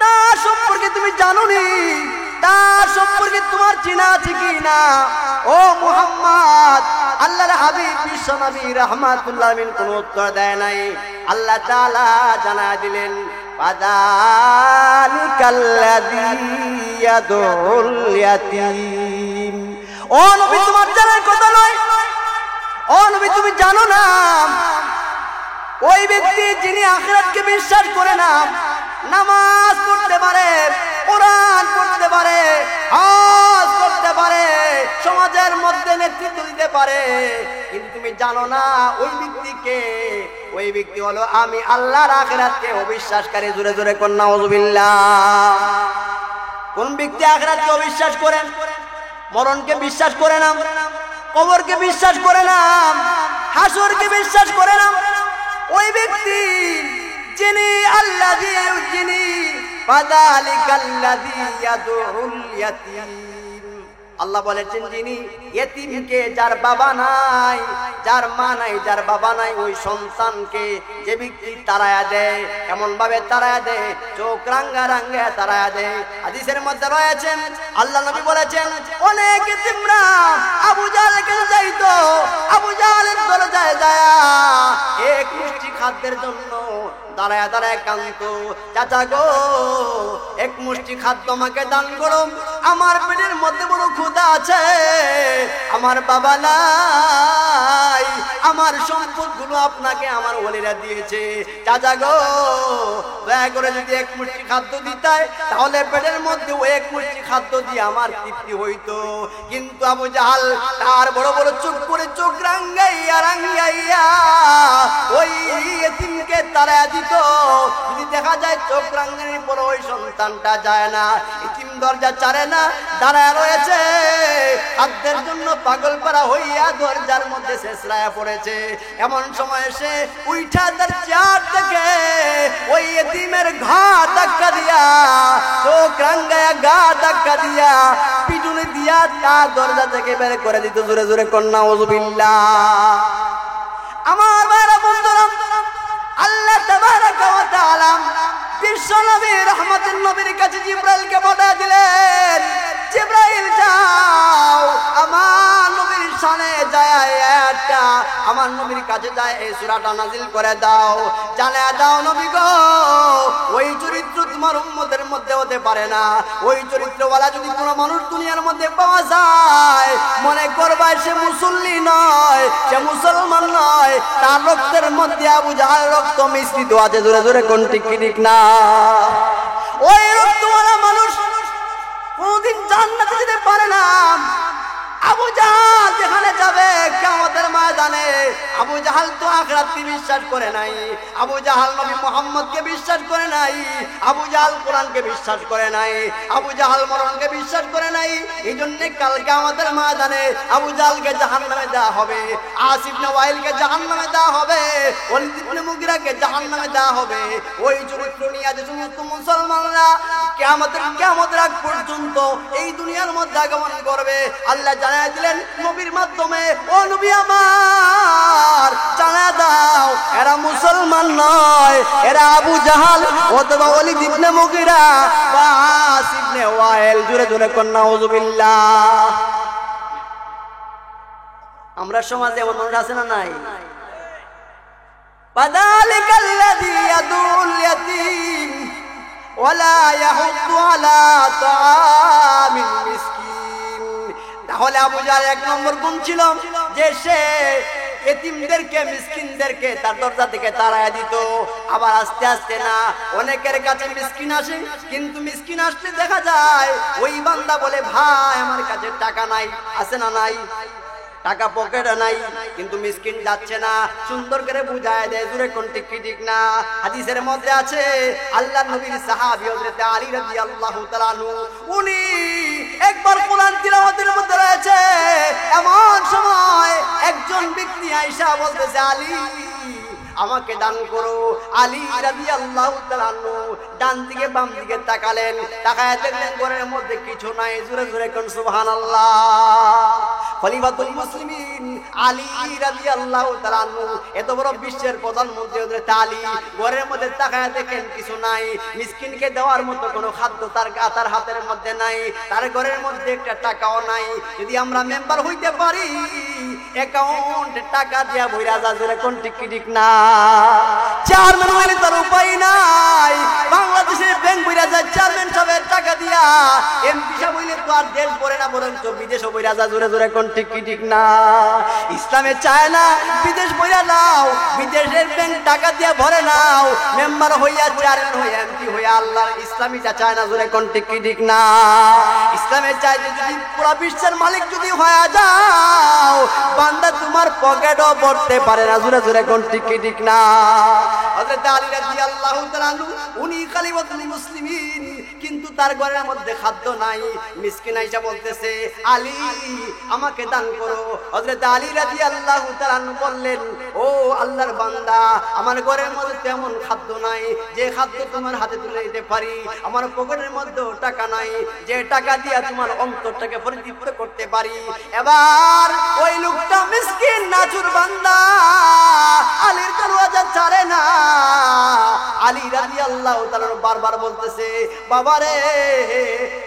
তার সম্পর্কে তুমি জানো নি? তার সম্পর্কে তোমার চিনা আছে কি না? ও মুহাম্মদ, আল্লাহর হাবিব বিশ্বনবী রাহমাতুল্লাহ আলাইহি কোনো উত্তর দেয় নাই। আল্লাহ তাআলা জানায়া দিলেন, ফাযালিকাল্লাযী ইয়াদউল ইয়াতীম। ও নবী, তোমার জানার কথা নয়। ও নবী, তুমি জানো না ওই ব্যক্তি যিনি আখিরাতকে বিশ্বাস করে না, নামাজ পড়তে পারে, কোরআন পড়তে পারে, হজ করতে পারে, সমাজের মধ্যে নেতৃত্ব দিতে পারে, কিন্তু তুমি জানো না ওই ব্যক্তিকে, ওই ব্যক্তি হলো আমি আল্লাহর আখিরাতকে অবিশ্বাসকারী। জোরে জোরে কোন নাউযুবিল্লাহ। কোন ব্যক্তি আখিরাতকে অবিশ্বাস করেন, মরণকে বিশ্বাস করে না, কবরকে বিশ্বাস করে না, হাসরকে বিশ্বাস করে না, ওই ব্যক্তি যিনি আল্লাযী যিনি ফাযালিকাল্লাযী ইয়াদউল ইয়াতীম। আল্লাহ বলেছেন যিনি ইয়েতিমকে, যার বাবা নাই, যার মা নাই, যার বাবা নাই, ওই সন্তানকে যে ব্যক্তি তাড়ায়া দেয়, এমন ভাবে তাড়ায়া দেয়, চোখ রাঙ্গা রাঙ্গা তাড়ায়া দেয়। হাদিসের মধ্যে রয়েছেন আল্লাহ নবী বলেছেন অনেক ইয়েতিমরা আবু জাহলের কাছে যাইতো, আবু জাহলের দরজায় যায় এক মুষ্টি খাদ্যের জন্য দাঁড়ায় দাঁড়ায় কান্ত, চাচা গো এক মুষ্টি খাদ্য আমাকে দান করো, আমার পেটের মধ্যে বড় ক্ষুধা আছে, আমার বাবা নাই, আমার সম্পদগুলো আপনাকে আমার ওলিরা দিয়েছে, চাচা গো দয়া করে যদি এক মুষ্টি খাদ্য দিতাই তাহলে পেটের মধ্যে ওই এক মুষ্টি খাদ্য দিয়ে আমার তৃপ্তি হইতো। কিন্তু আবু জাহাল তার বড় বড় চোখ করে চোখ রাঙ্গাইয়া রাঙ্গাইয়া ওই ইয়েতিমকে তাড়ায়া দিত। যদি দেখা যায় চোখ রাঙ্গানির পর ওই সন্তানটা যায় না, ইতিম দরজা ছাড়ে না, দাঁড়ায় রয়েছে, খাদ্যের জন্য পাগল পারা হইয়া দরজার মধ্যে শেষরায়া পড়েছে। এমন সময় সে উইঠা তার চেয়ার থেকে ওই ইতিমের ঘা ধাক্কা দিয়া, চোখ রাঙ্গায়া গা ধাক্কা দিয়া, পিটুনি দিয়া তার দরজা থেকে বের করে দিত। জোরে জোরে কোন নাউযুবিল্লাহ। আমার ভাইরা বন্ধুরা, আল্লাহ তাবারাকা ওয়া তাআলা বিশ্ব নবী রহমতুল নবীর কাছে জিবরাইলকে পাঠিয়ে দিলেন, জিবরাইল যাও আমার নবীর শানে যায় একটা, আমার নবীর কাছে যায় এই সূরাটা নাজিল করে দাও, জানা দাও নবী গো ওই চরিত্র তোমার উম্মতের মধ্যে হতে পারে না, ওই চরিত্রওয়ালা যদি কোনো মানুষ দুনিয়ার মধ্যে পাওয়া যায় মনে করবা সে মুসল্লি নয়, সে মুসলমান নয়, তার রক্তের মধ্যে আবু জাহল রক্ত মিশ্রিত আছে। জোরে জোরে কোন ঠিক কি ঠিক না? ওই রক্তওয়ালা মানুষ কোনদিন জান্নাতে যেতে পারে না। আবু জাহাল যেখানে যাবে কিয়ামতের ময়দানে, আবু জাহাল তো আখিরাতকে বিশ্বাস করে নাই, আবু জাহাল নবী মুহাম্মদকে বিশ্বাস করে নাই, আবু জাহাল কোরআনকে বিশ্বাস করে নাই, আবু জাহাল মরণকে বিশ্বাস করে নাই। এই জন্য কাল কিয়ামতের ময়দানে আবু জাহালকে জাহান্নামে দেওয়া হবে, আসিফ ইবনে ওয়াইলকে জাহান্নামে দেওয়া হবে, ওয়ালিদ ইবনে মুগিরাকে জাহান্নামে দেওয়া হবে। ওই চরিত্র নিয়ে যে সমস্ত মুসলমানরা কিয়ামতের আগ পর্যন্ত এই দুনিয়ার মধ্যে আগমন করবে, আল্লাহ জানায় দিলেন নবীর মাধ্যমে, ও নবী আমার জানা দাও এরা মুসলমান নয়, এরা আবু জাহাল অথবা ওয়ালিদ ইবনে মুগিরা বা আসিফ ইবনে ওয়াইল। জোরে জোরে কোন নাউযুবিল্লাহ। আমরা সমাজে এমন মানুষ আছে না নাই? ফাযালিকাল্লাযী ইয়াদউল ইয়াতীম ওয়ালা ইয়াহুদ্দু আলা তাআমিল মিসকিন। তাহলে আবু জাহল এক নম্বর গুণ ছিল যে সে এতিমদেরকে, মিসকিনদেরকে তার দরজা থেকে তাড়ায়া দিত। আবার আস্তে আস্তে না, অনেকের কাছে মিসকিন আসে, কিন্তু মিসকিন আসলে দেখা যায় ওই বান্দা বলে ভাই আমার কাছে টাকা নাই, আছে না নাই? টাকা পকেটে নাই, কিন্তু মিসকিন যাচ্ছে না, সুন্দর করে বুঝায় দেয়। জোরে কোন ঠিক কি ঠিক না? হাদিসের মধ্যে আছে আল্লাহর নবীর সাহাবী হযরত আলী রাদিয়াল্লাহু তাআলা আনহু, উনি একবার কোরআন তিলাওয়াতের মধ্যে রয়েছে, এমন সময় একজন ব্যক্তি আয়েশা বলতেছে আলী আমাকে দান করো। আলী রাদিয়াল্লাহু তাআলা আনহু ডান দিকে বাম দিকে তাকালেন, তাকায় দেখলেন ঘরের মধ্যে কিছু নাই। জোরে জোরে কোন সুবহানাল্লাহ। খলিফাতুল মুসলিমিন আলী রাদিয়াল্লাহু তাআলা আনহু, এত বড় বিশ্বের প্রধানমন্ত্রী হযরত আলী, ঘরের মধ্যে তাকায় দেখেন কিছু নাই, মিসকিনকে দেওয়ার মতো কোনো খাদ্য তার হাতের মধ্যে নাই, তার ঘরের মধ্যে একটা টাকাও নাই। যদি আমরা মেম্বার হইতে পারি অ্যাকাউন্টে টাকা দিয়া ভইরা যা। জোরে কোন ঠিক কি ঠিক না? চেয়ারম্যান হইলে তার উপায় নাই, বাংলাদেশের ব্যাংক ভইরা যায় চেয়ারম্যান সাহেবের টাকা দিয়া, এমপি সাহেব হইলে তো আর দেশ ভরে না, বরঞ্চ বিদেশ বইরা যা, জোরে জোরে কোন ঠিক কি ঠিক না? ইসলামে চায় না বিদেশ বইরা নাও, বিদেশের ব্যাংক টাকা দিয়ে ভরে নাও, মেম্বার হইয়া চেয়ারম্যান হইয়া এমপি হইয়া, আল্লাহ ইসলামীটা চায় না, জোরে কোন ঠিক কি ঠিক না? ইসলামে চায় যে যদি পুরা বিশ্বের মালিক যদি হয়ে যাও, বান্দা তোমার পকেটও ভরতে পারে না, জোরে জোরে কোন ঠিক কি ঠিক না? হযরত আলী রাদিয়াল্লাহু তাআলা উনি খলিফাতুল মুসলিমিন, কিন্তু তার ঘরের মধ্যে খাদ্য নাই। মিসকিন আয়েশা বলতেছে, আলী আমাকে দান করো। হযরত আলী রাদিয়াল্লাহু তাআলা বললেন, ও আল্লাহর বান্দা, আমার ঘরের মধ্যে তেমন খাদ্য নাই যে খাদ্য তোমার হাতে তুলে দিতে পারি, আমার পকেটের মধ্যে টাকা নাই যে টাকা দিয়া তোমার অন্তরটাকে পরিতৃপ্ত করতে পারি। এবার ওই লোকটা মিসকিন নাচুর বান্দা আলীর দরওয়াজা ছাড়ে না। আলী রাদিয়াল্লাহু তাআলা বারবার বলতেছে, বাবারে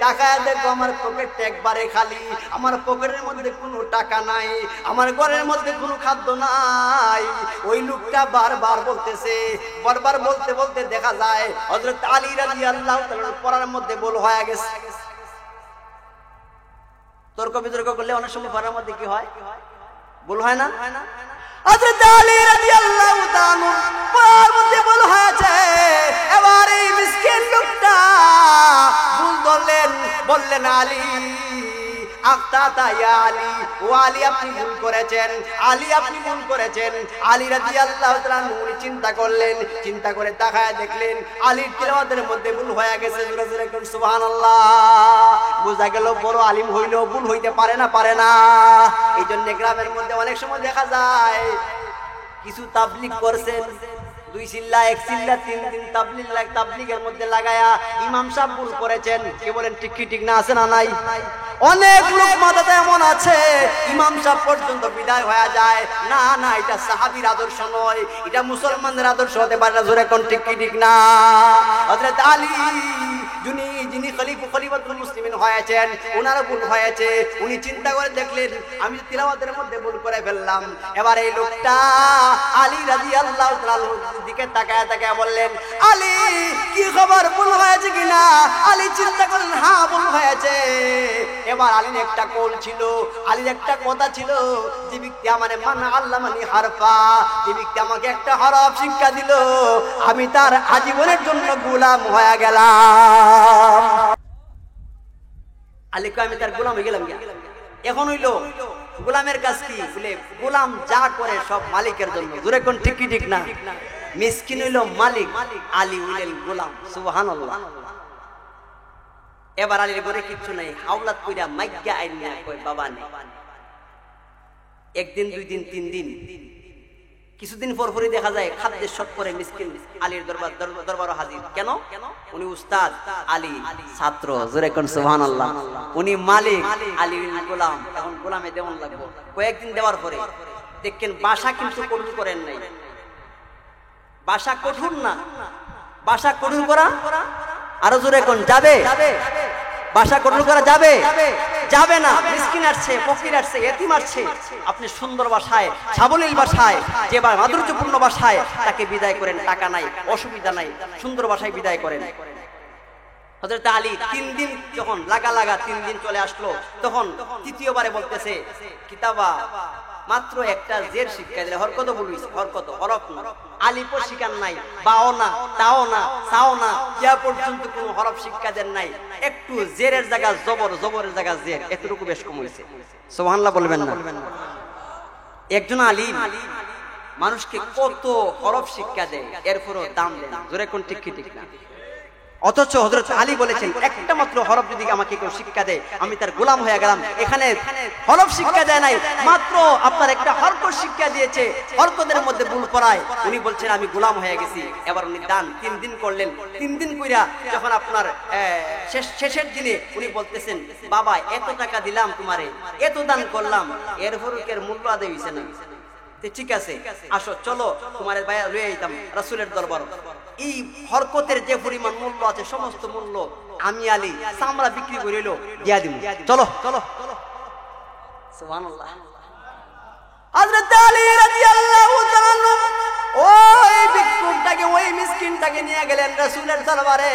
টাকা দেখো, আমার পকেটটা একবারে খালি, আমার পকেটের মধ্যে কোনো টাকা নাই, আমার ঘরের মধ্যে কোনো খাদ্য নাই। ওই লোকটা বারবার বলতেছে, বারবার বলতে বলতে দেখা যায় হযরত আলী রাদিয়াল্লাহু তাআলা পড়ার মধ্যে ভুল হয়ে গেছে। তর্ক বিতর্ক করলে অনেক সময় পড়ার মধ্যে কি হয়, ভুল হয় না? হযরত আলী রাদিয়াল্লাহু তাআলা পড়ার মধ্যে ভুল হয়েছে। এবার এই মিসকিন লোকটা ভুল ধরলেন, বললেন, আলী আখতাতা ইয়া আলী, ও আলী আপনি ভুল করেছেন, আলী আপনি ভুল করেছেন। আলী রাদিয়াল্লাহু তাআলা উনি চিন্তা করলেন, চিন্তা করে তাকায় দেখলেন আলীর তিলাওয়াতের মধ্যে ভুল হয়ে গেছে। জোরে জোরে কোন সুবহানাল্লাহ। বুঝা গেল বড় আলিম হইলেও ভুল হইতে পারে না, পারে না। এই জন্য গ্রামের মধ্যে অনেক সময় দেখা যায় কিছু তাবলীগ করছেন, 2 চিল্লা 1 চিল্লা 3 দিন তাবলীগের মধ্যে লাগায়া ইমাম সাহেব ভুল করেছেন। কি বলেন, ঠিক কি ঠিক না? আছে না নাই? অনেক লোক মাথাতে এমন আছে, ইমাম সাহেব পর্যন্ত বিদায় হয়ে যায়। না না, এটা সাহাবীর আদর্শ নয়, এটা মুসলমানদের আদর্শ হতে পারে না। জোরে কোন ঠিক কি ঠিক না? হযরত আলী যিনি খলিফাতুল মুসলিমিন হয়েছেন, ওনারও ভুল হয়েছে। উনি চিন্তা করে দেখলেন, আমি তিলাওয়াতের মধ্যে ভুল করে ফেললাম। এবার এই লোকটা আলী রাদিয়াল্লাহু তাআলার দিকে তাকায় তাকায় বললেন, আলী কি খবর, ভুল হয়েছে কিনা? আলী চিন্তা করলেন, হ্যাঁ ভুল হয়েছে। এবার আলীর একটা কল ছিল, আলীর একটা কথা ছিল, যে ব্যক্তি আমারে মান আল্লামানি হারফা, যে ব্যক্তি আমাকে একটা হরফ শিক্ষা দিল, আমি তার আজীবনের জন্য গোলাম হয়ে গেলাম। আলীকে আমি তার গোলাম হয়ে গেলাম। এখন হইল গোলামের কাজ কি? বলে গোলাম যা করে সব মালিকের জন্য। জোরে কোন ঠিক কি ঠিক না? মিসকিন হইল মালিক, আলী হইলেন গোলাম। সুবহানাল্লাহ। এবার আলীর ঘরে কিচ্ছু নাই, আওলাদ কইরা মাইগ্যা আইনা কই বাবা নেই। 1 দিন 2 দিন 3 দিন, কিছুদিন পরপরই দেখা যায় খাদ্যের শখ করে মিসকিন আলীর দরবারে হাজির। কেন? উনি উস্তাদ, আলী ছাত্র। জোরে কোন সুবহানাল্লাহ। উনি মালিক, আলী গোলাম। এখন গোলামে দেওয়ান লাগবে। কয়েকদিন দেওয়ার পরে দেখেন বাসা কিন্তু কঠোর করেন নাই। বাসা কঠোর না, বাসা কঠোর করা আরো জোরে কোন যাবে? বাসা কঠোর করা যাবে? যাবে না। মিসকিন আসছে, ফকির আসছে, এতিম আসছে, আপনি সুন্দর ভাষায়, সাবলীল ভাষায়, যে মাধুর্যপূর্ণ ভাষায় তাকে বিদায় করেন। টাকা নাই, অসুবিধা নাই, সুন্দর ভাষায় বিদায় করেন। হযরত আলী 3 দিন যখন লাগা 3 দিন চলে আসলো, তখন তৃতীয়বারে বলতেছে, কিতাবা মাত্র একটা জের শিক্ষা দিলে, হরকত বলিস, হরকত হরফ না, আলিফও শিখান নাই, বাও না, তাও না, সাও না, যা পর্যন্ত কোনো হরফ শিক্ষা দেন নাই। একটু জেরের জায়গা জবর, জবরের জায়গা জের, এতটুকু বেশ কম হয়েছে। সুবহানাল্লাহ বলবেন না? একজন আলিম মানুষকে কত হরফ শিক্ষা দেয়, এরপরও দাম দেন। জোরে কোন ঠিক কি ঠিক না? অথচ হযরত আলী বলেছেন, একটা মাত্র হরফ যদি আমাকে কেউ শিক্ষা দেয়, আমি তার গোলাম হয়ে গেলাম। এখানে হরফ শিক্ষা দেয় নাই, মাত্র আপনার একটা হরকত শিক্ষা দিয়েছে, হরকতের মধ্যে ভুল করায় উনি বলছেন আমি গোলাম হয়ে গেছি। এবার উনি দান 3 দিন করলেন। 3 দিন কইরা যখন আপনার শেষের দিনে উনি বলতেছেন, বাবা এত টাকা দিলাম তোমারে, এত দান করলাম, এর হরকের মূল্য আদায় হইছে না। ঠিক আছে, আসো চলো তোমার ভাইয়া লয়ে আইতাম রাসূলের দরবার। এই হরকতের যে পরিমাণ মূল্য আছে, সমস্ত মূল্য আমি আলী চামড়া বিক্রি করিল দিয়া দিব, চলো চলো। সুবহানাল্লাহ। হযরত আলী রাদিয়াল্লাহু তাআলা ওই ভিক্ষুকটাকে, ওই মিসকিনটাকে নিয়ে গেলেন রাসূলের দরবারে।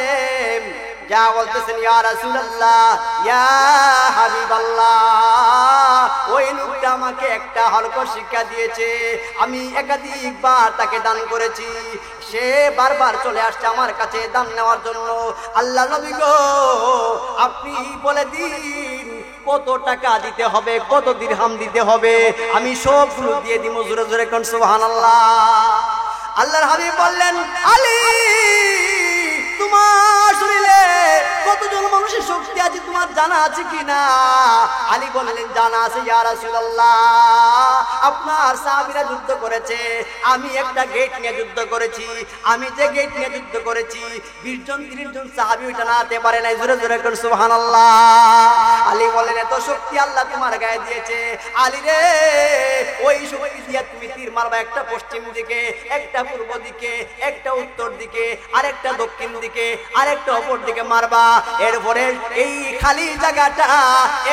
যা বলতেছেন ইয়া রাসূলুল্লাহ, ইয়া হাবিবাল্লাহ, ওই লোকটা আমাকে একটা হলকো শিক্ষা দিয়েছে, আমি একাধিকবার তাকে দান করেছি, সে বারবার চলে আসছে আমার কাছে দান নেওয়ার জন্য। আল্লাহ নবী গো, আপনি বলে দিন কত টাকা দিতে হবে, কত দিরহাম দিতে হবে, আমি সবগুলো দিয়ে দিব। জোরে জোরে কোন সুবহানাল্লাহ। আল্লাহর হাবিব বললেন, আলী, তোমার শরীরে কতজন মানুষের শক্তি আছে তোমার জানা আছে কিনা? আলী বললেন, জানা আছে ইয়া রাসূলুল্লাহ, আপনার সাহাবীরা যুদ্ধ করেছে, আমি একটা গেট নিয়ে যুদ্ধ করেছি, আমি যে গেট নিয়ে যুদ্ধ করেছি 20 জন 30 জন সাহাবী ওইটা নাতে পারে নাই। জোরে জোরে করে সুবহানাল্লাহ। আলী বললেন, এত শক্তি আল্লাহ তোমার গায়ে দিয়েছে, আলী রে, ওই শক্তি দিয়ে তুমি তীর মারবা, একটা পশ্চিম দিকে, একটা পূর্ব দিকে, একটা উত্তর দিকে, আরেকটা দক্ষিণ দিকে, আরেকটা অপর দিকে মারবা। এরপরে এই খালি জায়গাটা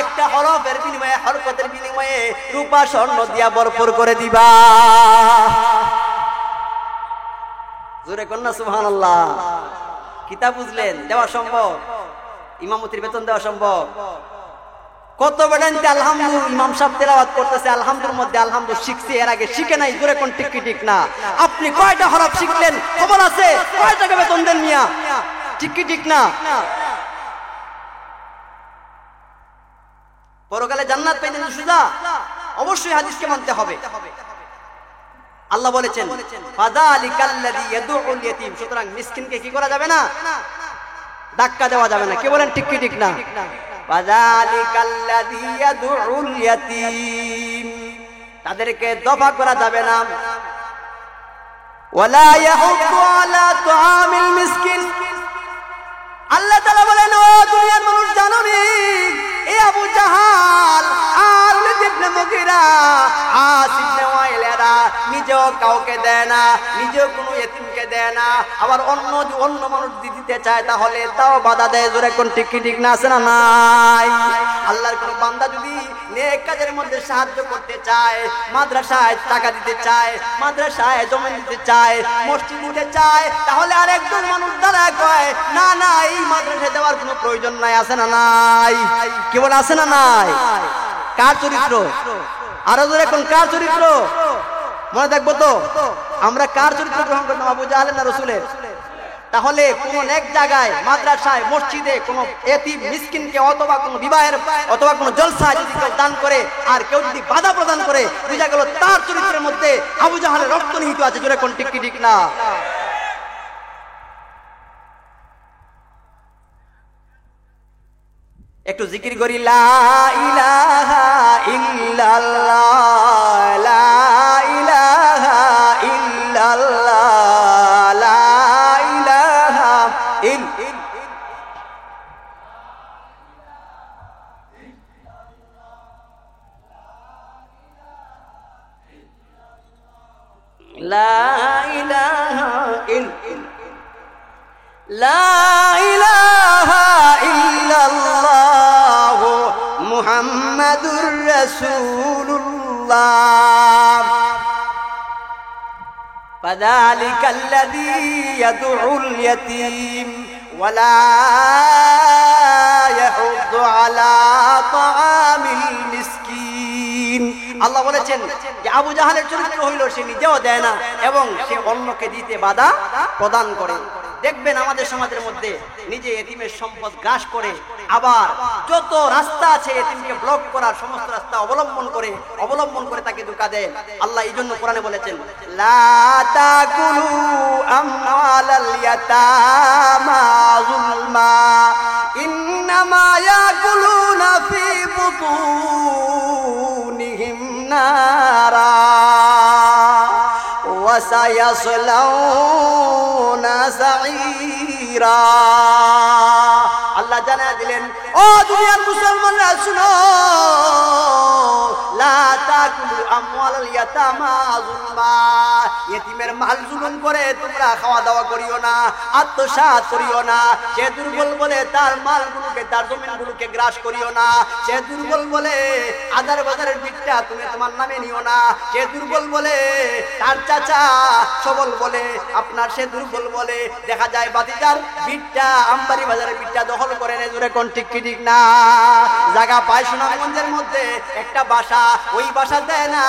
একটা হরফের বিনিময়ে, হরকতের বিনিময়ে রূপা স্বর্ণ দিয়া ভরপুর করে দিবা। জোরে কন্যা সুবহানাল্লাহ। কিতাব বুঝলেন? দেওয়া সম্ভব? ইমামতির বেতন দেওয়া সম্ভব? কত বেদান্তে আলহামদুলিল্লাহ ইমাম সাহেব তেলাওয়াত করতেছে, আলহামদুলিল্লাহ মধ্যে আলহামদুলিল্লাহ শিখছে, এর আগে শিখে নাই। জোরে কোন ঠিক কি ঠিক না? আপনি কয়টা হরফ শিখলেন খবর আছে? কয় টাকা বেতন দেন মিয়া? ঠিক কি ঠিক না? পরকালে জান্নাত পেতেন সুজা? অবশ্যই হাদিসকে মানতে হবে। আল্লাহ বলেছেন, ফাযালিকাল্লাযী ইয়াদউল ইয়াতীম, সুতরাং মিসকিনকে কি করা যাবে না? ধাক্কা দেওয়া যাবে না। কে বলেন ঠিক কি ঠিক না? ফাযালিকাল্লাযী ইয়াদউল ইয়াতীম, তাদেরকে দফা করা যাবে না। ওয়ালা ইয়াহুদ্দু আলা তুআমিল মিসকিন, আল্লাহ তাআলা বলেন, ও দুনিয়ার মানুষ জানো নি, এই আবু জাহাল আর ওয়ালিদ ইবনে মুগীরা, আস ইবনে ওয়াইল এরা নিজেও কাউকে দেয় না, নিজেও কোনো ইতিমকে দেয় না, আবার অন্য মানুষ দিতে চায় তাহলে তাও বাধা দেয়। জোরে কোন ঠিক কি ঠিক না? আছে না নাই? আল্লাহর কোন বান্দা যদি নেক কাজের মধ্যে সাহায্য করতে চায়, মাদ্রাসায় টাকা দিতে চায়, মাদ্রাসায় জমি দিতে চায়, মসজিদ দিতে চায়, তাহলে আরেকজন মানুষ দ্বারা কয় না না, এই মাদ্রাসায় দেওয়ার কোনো প্রয়োজন নাই। আছে না নাই? কি বলে আছে না নাই? কার চরিত্র? আরো জোরে কোন কার চরিত্র? মনে থাকবো তো আমরা কার চরিত্র গ্রহণ করতাম? আবু জাহেল না রাসূলের? তাহলে কোন এক জায়গায় মাদ্রাসায় মসজিদে কোন এতিম মিসকিনকে অথবা কোন বিবাহের অথবা কোন জলসায় যদি কেউ দান করে আর কেউ যদি বাধা প্রদান করে, বুঝা গেল তার চরিত্রের মধ্যে আবু জাহেলের রক্ত নিহিত আছে। জোরে কোন ঠিক কি ঠিক না? একটু জিকির করি, লা ইলাহা ইল্লাল্লাহ, লা ইলাহা ইল্লাল্লাহ, লা ইলাহা লা ইলাহা ইল্লাল্লাহ মুহাম্মাদুর রাসূলুল্লাহ। ফাযালিকাল্লাযী ইয়াদউল ইয়াতীম ওয়া লা ইয়াহুদ্দু আলা তাআমিল মিসকিন। আল্লাহ বলেছেন যে আবু জাহেলের চরিত্র হইল সে নিজেও দেয় না এবং সে অন্যকে দিতে বাধা প্রদান করে। দেখবেন আমাদের সমাজের মধ্যে নিজে এতিমের সম্পদ গ্রাস করে, আবার যত রাস্তা আছে এতিমকে ব্লক করার সমস্ত রাস্তা অবলম্বন করে তাকে ধোঁকা দেয়। আল্লাহ এই জন্য কোরআনে বলেছেন, লা তাকুলু আমওয়ালাল ইয়াতামা যুলমা ইন্নামা ইয়াকুলুনা ফি বুতুনিহিম নারা ওয়া সায়াসলাউনা সাঈরা। আল্লাহ জানা দিলেন, ও দুনিয়ার মুসলমানরা শুনো, লা তাকুলু আমওয়ালাল ইয়াতামা যুলমা, ইতিমের মাল জুলুম করে তোমরা খাওয়া দাওয়া করিও না, আত্মসাৎ করিও না। সে দুর্বল বলে তার মালগুলোকে তার জমিনগুলোকে গ্রাস করিও না। সে দুর্বল বলে আদার বাজারের বিটটা তুমি তোমার নামে নিও না। সে দুর্বল বলে তার চাচা সবল বলে আপনার সে দুর্বল বলে দেখা যায় বাতিজার বিটটা আমবাড়ি বাজারের বিটটা দখল করে নেয়। জোরে কোন ঠিক কি ঠিক না? জায়গা পায় সুনামগঞ্জের মধ্যে একটা বাসা, ওই বাসা দেয় না,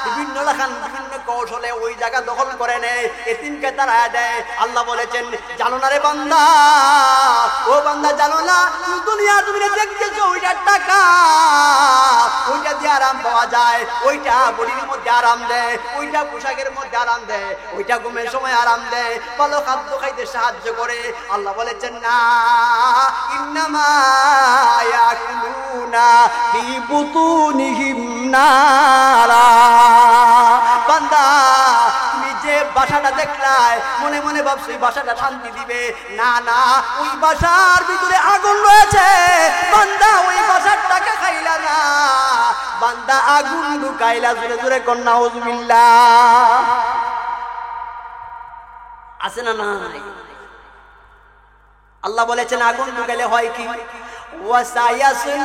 বিভিন্ন লেখান বিভিন্ন কৌশলে ওই জায়গা দখল করে নেয়, এতিমকে তারা দেয়। আল্লাহ বলেছেন জানো না রে বান্দা, ও বান্দা জানো না দুনিয়া তুমি দেখতেছো ওইটার টাকা, ওইটা দিয়ে আরাম পাওয়া যায়, ওইটা বডির মধ্যে আরাম দেয়, ওইটা পোশাকের মধ্যে আরাম দেয়, ওইটা ঘুমের সময় আরাম দেয়, ভালো খাদ্য খাইতে সাহায্য করে। আল্লাহ বলেছেন না, ইন্নামা ইয়াকুলুনা ফি বুতুনিহিম নারা। বান্দা তুমি যে বাসাটা দেখলাই মনে মনে ভাবছো এই বাসাটা শান্তি দিবে, না না, ওই বাসার ভিতরে আগুন রয়েছে। বান্দা ওই বাসার টাকা খাইলা না, বান্দা আগুন ঢুকাইলা। জোরে জোরে কন্যা নাউজুবিল্লাহ। আছে না নাই? আল্লাহ বলেছেন আগুন ঢুকাইলে হয় কি?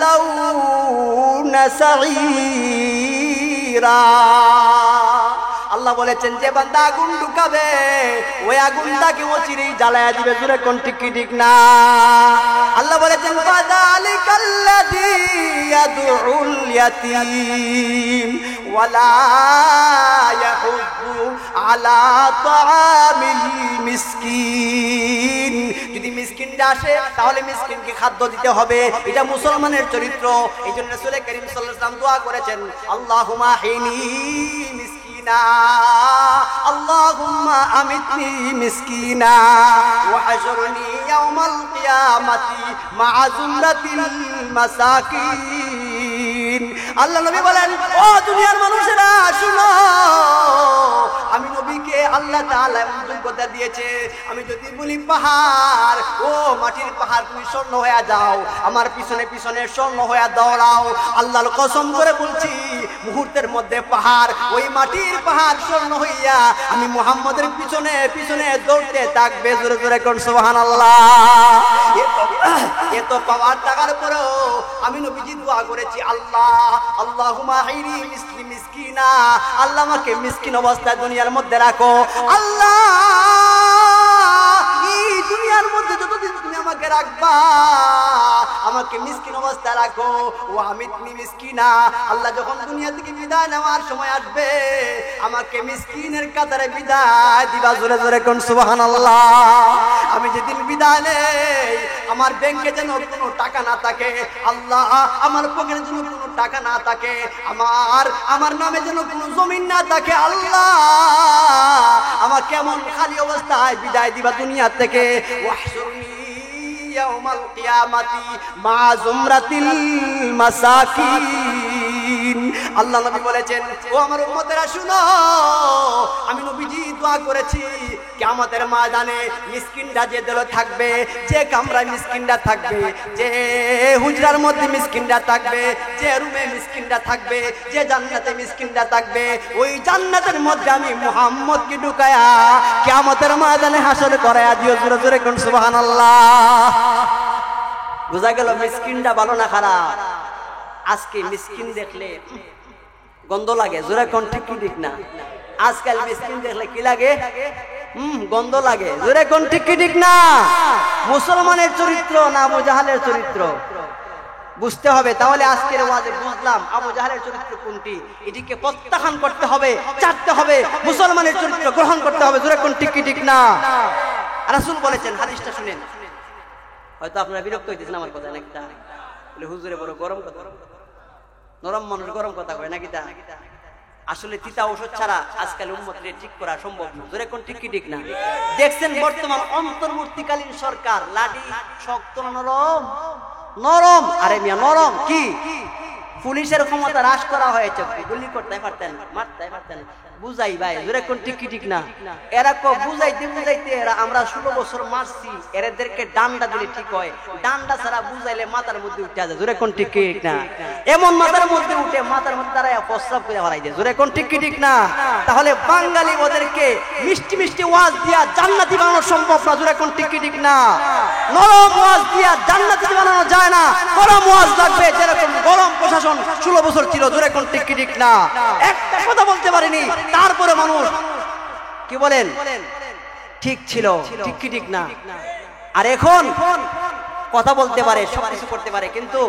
ওয়াসায়াসলাউনা সাঈরা। আল্লাহ বলেছেন যে বান্দা আগুন ঢুকাবে ওই আগুনটাকে ও চিরেই জ্বালায়া দিবে। জোরে কোন ঠিক কি ঠিক না? আল্লাহ বলেছেন ফাযালিকাল্লাযী ইয়াদউল ইয়াতীম ওয়ালা ইয়াহুদ্দু আলা তাআমিল মিসকিন। যদি মিসকিনটা আসে তাহলে মিসকিনকে খাদ্য দিতে হবে, এটা মুসলমানের চরিত্র। এই জন্য রাসূল করিম সাল্লাল্লাহু আলাইহি ওয়াসাল্লাম দোয়া করেছেন আল্লাহুম্মা হিনি মিসকিনা, আল্লাহুম্মা আমিতনি মিসকিনা ওয়া হাশরনি ইয়াওমাল কিয়ামাতি মা'a যুমরাতিল মাসাকিন। আল্লাহ নবী বলেন ও দুনিয়ার মানুষেরা শুনো, আমি নবীকে আল্লাহ তাআলা এমন যোগ্যতা দিয়েছে, আমি যদি বলি পাহাড়, ও মাটির পাহাড় তুমি স্বর্ণ হয়ে যাও, আমার পিছনে পিছনে স্বর্ণ হয়ে দৌড়াও, আল্লাহর কসম করে বলছি মুহূর্তের মধ্যে পাহাড়, ওই মাটির পাহাড় স্বর্ণ হইয়া আমি মুহাম্মদের পিছনে পিছনে দৌড়তে থাকবে। জোরে জোরে কোন সুবহানাল্লাহ। এত পাওয়ার টাকার পরেও আমি নবীজি দোয়া করেছি আল্লাহ আল্লাহুম্মা হিনি মিসকিনা, আল্লাহ আমাকে মিসকিন অবস্থায় দুনিয়ার মধ্যে রাখো। আল্লাহ এই দুনিয়ার মধ্যে যতদিন তুমি আমাকে রাখবা আমাকে মিসকিন অবস্থায় রাখো। ও আমিতনি মিসকিনা, আল্লাহ যখন দুনিয়া থেকে বিদায় নেওয়ার সময় আসবে আমাকে মিসকিনের কাতারে বিদায় দিবা। জোরে জোরে কোন সুবহানাল্লাহ। আমি যেদিন বিদায় নেই আমার ব্যাংকে যেন কোনো টাকা না থাকে, আল্লাহ আমার পকেটে যেন কোনো টাকা না থাকে, আমার নামে যেন কোনো জমিন না থাকে, আল্লাহ আমার কেমন খালি অবস্থায় বিদায় দিবা দুনিয়া থেকে। ওয়াহশুরনি ইয়াওমাল কিয়ামাতি মা'a যুমরাতিল মাসাকিন। আল্লাহ নবী বলেছেন ও আমার উম্মতেরা শুনো, আমি নবীজি দোয়া করেছি কিয়ামতের ময়দানে মিসকিনরা যে দলে থাকবে, যে কামরায় মিসকিনরা থাকবে, যে হুজরার মধ্যে মিসকিনরা থাকবে, যে রুমে মিসকিনরা থাকবে, যে জান্নাতে মিসকিনরা থাকবে, ওই জান্নাতের মধ্যে আমি মুহাম্মদকে ঢুকায়া কিয়ামতের ময়দানে হাসর করায়া দিও। জোরে জোরে কোন সুবহানাল্লাহ। বুঝা গেল মিসকিনটা ভালো না খারাপ? আজকে মিসকিন দেখলে গন্ধ লাগে। জোরে কোন ঠিক কি ঠিক না? আজকাল মিসকিন দেখলে কি লাগে? গন্ধ লাগে। জোরে কোন ঠিক কি ঠিক না? মুসলমানের চরিত্র না আবু জাহালের চরিত্র বুঝতে হবে। তাহলে আজকের ওয়াজে বুঝলাম আবু জাহালের চরিত্র কোনটি, এটিকে প্রত্যাখ্যান করতে হবে, চাটতে হবে, মুসলমানের চরিত্র গ্রহণ করতে হবে। জোরে কোন ঠিক কি ঠিক না? রাসূল বলেছেন, হাদিসটা শুনেন, হয়তো আপনারা বিরক্ত হইতেছেন আমার কথা নাকি? বলে হুজুরে বড় গরম কথা, নরম মানুষ গরম কথা কয় নাকি? তা আসলে তিতা ঔষধ ছাড়া আজকাল উম্মতকে ঠিক করা সম্ভব না। জোরে কোন ঠিক কি ঠিক না? দেখছেন বর্তমান অন্তর্বর্তীকালীন সরকার লাঠি শক্ত নরম নরম, আরে মিয়া নরম কি? পুলিশের ক্ষমতা হ্রাস করা হয়েছে, গুলি করতে পারতেন, মারতে পারতেন, বুঝাই ভাই জোরে কোন ঠিক কি ঠিক না এরা কো বুঝাইতে বুঝাইতে এরা আমরা 16 বছর মারছি এদেরকে ডান্ডা দিলে ঠিক হয় ডান্ডা ছাড়া বুঝাইলে মাথার মধ্যে উঠে যায় জোরে কোন ঠিক কি ঠিক না এমন মাথার মধ্যে উঠে মাথার মধ্যে দাঁড়ায় প্রস্রাব করে হারাই দেয় জোরে কোন ঠিক কি ঠিক না তাহলে বাঙালি ওদেরকে মিষ্টি মিষ্টি ওয়াজ দিয়া জান্নাতি বানানো সম্ভব না জোরে কোন ঠিক কি ঠিক না নরম ওয়াজ দিয়া জান্নাতি বানানো যায় না গরম ওয়াজ লাগবে যেরকম গরম প্রশাসন 16 বছর ছিল জোরে কোন ঠিক কি ঠিক না একটা কথা বলতে পারেনি তারপরে মানুষ কি বলেন ঠিক ছিল ঠিক কি ঠিক না আর এখন কথা বলতে পারে সবকিছু করতে পারে কিন্তু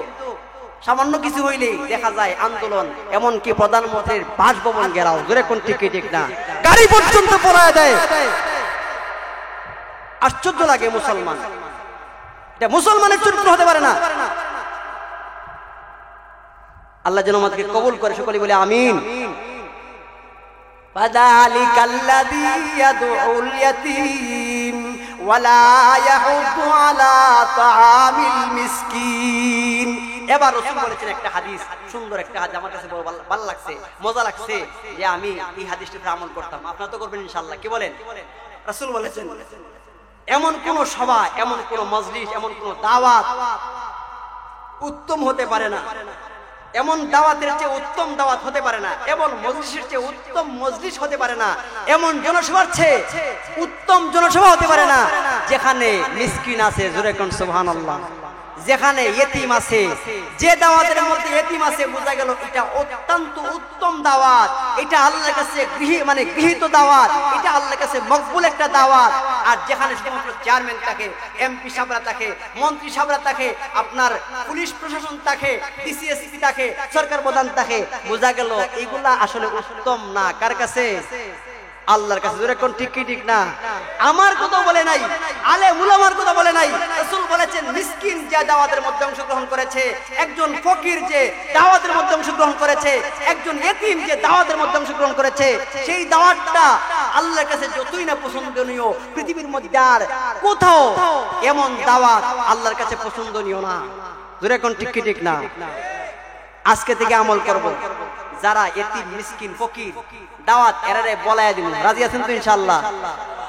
সামান্য কিছু হইলেই দেখা যায় আন্দোলন এমনকি প্রধানমন্ত্রীর বাসভবন ঘেরাও জোরে কোন ঠিক কি ঠিক না গাড়ি পর্যন্ত পড়ায় দেয় আশ্চর্য লাগে মুসলমান এটা মুসলমানের চরিত্র হতে পারে না আল্লাহ যেন আমাদেরকে কবুল করে সকলে বলে আমিন فذلك الذي يدعو اليتيم ولا يحض على طعام المسكين এবার রাসূল বলেছেন একটা হাদিস সুন্দর একটা হাদিস আমার কাছে ভালো লাগছে মজা লাগছে যে আমি এই হাদিসটাতে আমল করতাম আপনারা তো করবেন ইনশাআল্লাহ কি বলেন রাসূল বলেছেন এমন কোন সভা এমন কোন মজলিস এমন কোন দাওয়াত উত্তম হতে পারে না এমন দাওয়াতের চেয়ে উত্তম দাওয়াত হতে পারে না এমন মজলিসের চেয়ে উত্তম মজলিস হতে পারে না এমন জনসভার চেয়ে উত্তম জনসভা হতে পারে না যেখানে মিসকিন আছে জোরে কোন সুবহানাল্লাহ যেখানে ইতিম আছে যে দাওয়াতের মধ্যে ইতিম আছে বোঝা গেল এটা অত্যন্ত উত্তম দাওয়াত এটা আল্লাহর কাছে গৃহীত দাওয়াত এটা আল্লাহর কাছে মকবুল একটা দাওয়াত আর যেখানে শুধুমাত্র চেয়ারম্যান থাকে এমপি সাহেবরা থাকে মন্ত্রী সাহেবরা থাকে আপনার পুলিশ প্রশাসন থাকে ডিসিএসপি থাকে সরকার প্রধান থাকে বোঝা গেল এগুলা আসলে উত্তম না কার কাছে আল্লাহর কাছে জোরে কোন ঠিক কি ঠিক না আমার কথা বলে নাই আলেম উলামার কথা বলে নাই রাসূল বলেছেন মিসকিন যে দাওয়াতের মধ্যে অংশগ্রহণ করেছে একজন ফকির যে দাওয়াতের মধ্যে অংশগ্রহণ করেছে একজন ইতিম যে দাওয়াতের মধ্যে অংশগ্রহণ করেছে সেই দাওয়াতটা আল্লাহর কাছে যতই না পছন্দনীয় পৃথিবীর মধ্যে আর কোথাও এমন দাওয়াত আল্লাহর কাছে পছন্দনীয় না জোরে কোন ঠিক কি ঠিক না আজকে থেকে আমল করব যারা ইতিম মিসকিন ফকির দাওয়াত এরারে বলায়া দিমু রাজি আছেন তো ইনশাআল্লাহ